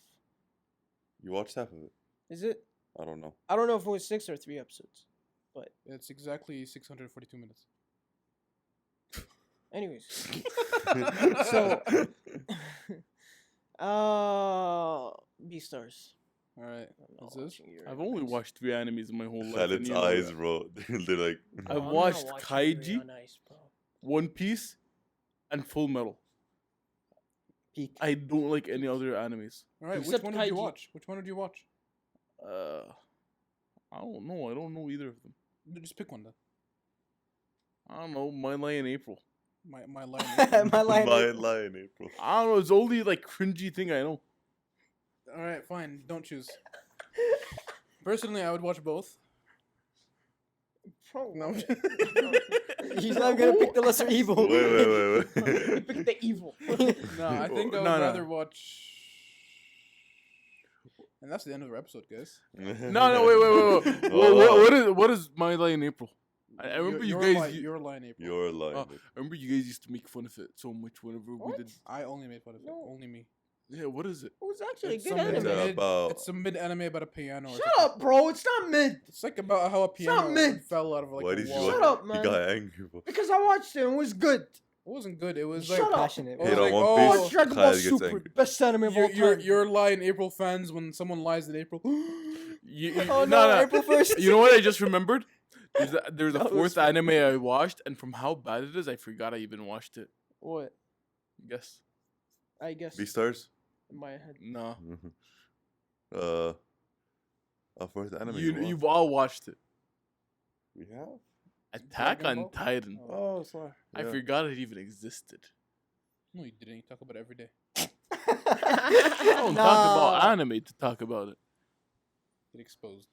You watched half of it. Is it? I don't know. I don't know if it was 6 or 3 episodes. It's exactly 642 minutes. Anyways. So, Beastars. All right. I'm not What's this? watching Yuri I've on only Ice. watched 3 animes in my whole life. Khaled's and you know eyes, that. bro. They're like. I've I'm not watched watching Yuri Kaiji, on Ice, bro. One Piece, and Full Metal. Peak. I don't like any other animes. All right. Except Which one did you Kaiji. watch? Which one did you watch? I don't know. I don't know either of them. Just pick one then. I don't know. My Lie in April. My line. My line. Lie in April. I don't know. It's the only like cringy thing I know. All right, fine. Don't choose. Personally, I would watch both. Bro, No. He's not gonna pick the lesser evil. Wait. you picked the evil. No, I think I would No. rather watch. And that's the end of our episode, guys. No. Wait. What is My Lie in April? I remember you guys. Your line, April. You're lying. I remember you guys used to make fun of it so much whenever we What? did. I only made fun of it. No. Only me. Yeah, what is it? It was actually It's a good some anime. mid- about- It's some mid anime about a piano. Or Shut something. up, bro. It's not mid. It's like about how a piano mid. fell out of like Why a did you wall. Shut watch- up, man. You got angry, bro. Because I watched it and it was good. It wasn't good. It was Shut like up. Passionate. It was Hate on like, One oh, I Piece. watched Dragon Ball Khaled gets Super. angry. Best anime of all time. You're lying April fans when someone lies in April. Oh no, April 1st. You know what I just remembered? There's a That was fourth anime I watched, and from how bad it is, I forgot I even watched it. What? Guess. I guess. Beastars? in my head. No. Our first anime. You've all watched it. We have. Attack Dragon on Ball? Titan. Oh, sorry. I forgot it even existed. No, you didn't. You talk about it every day. I don't talk about anime to talk about it. Get exposed.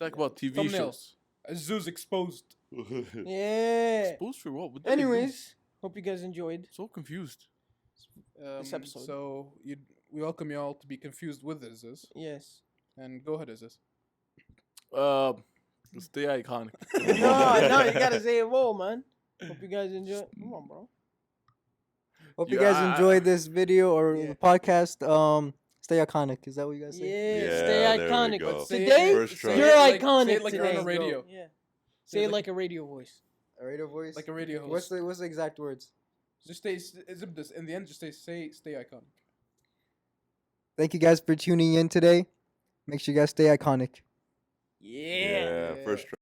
Talk about TV Thumbnails. shows. Zeus exposed. Yeah. Exposed for what? What did they do? Anyways, hope you guys enjoyed. So confused. This episode. So we welcome y'all to be confused with Isis. Yes. And go ahead, Isis. Stay iconic. No, you gotta say it well, man. Hope you guys enjoy. Come on, bro. Hope you Yeah, guys I- enjoyed this video or Yeah. the podcast. Stay iconic. Is that what you guys say? Yeah, Yeah, stay there we iconic. go. Say it- Today, First try. you're Say it iconic say it like today. you're on a radio. Yeah. Say Say it it like a radio voice. A radio voice. Like a radio host. What's the exact words? Just stay. This in the end. Just stay iconic. Thank you guys for tuning in today. Make sure you guys stay iconic. Yeah. First try.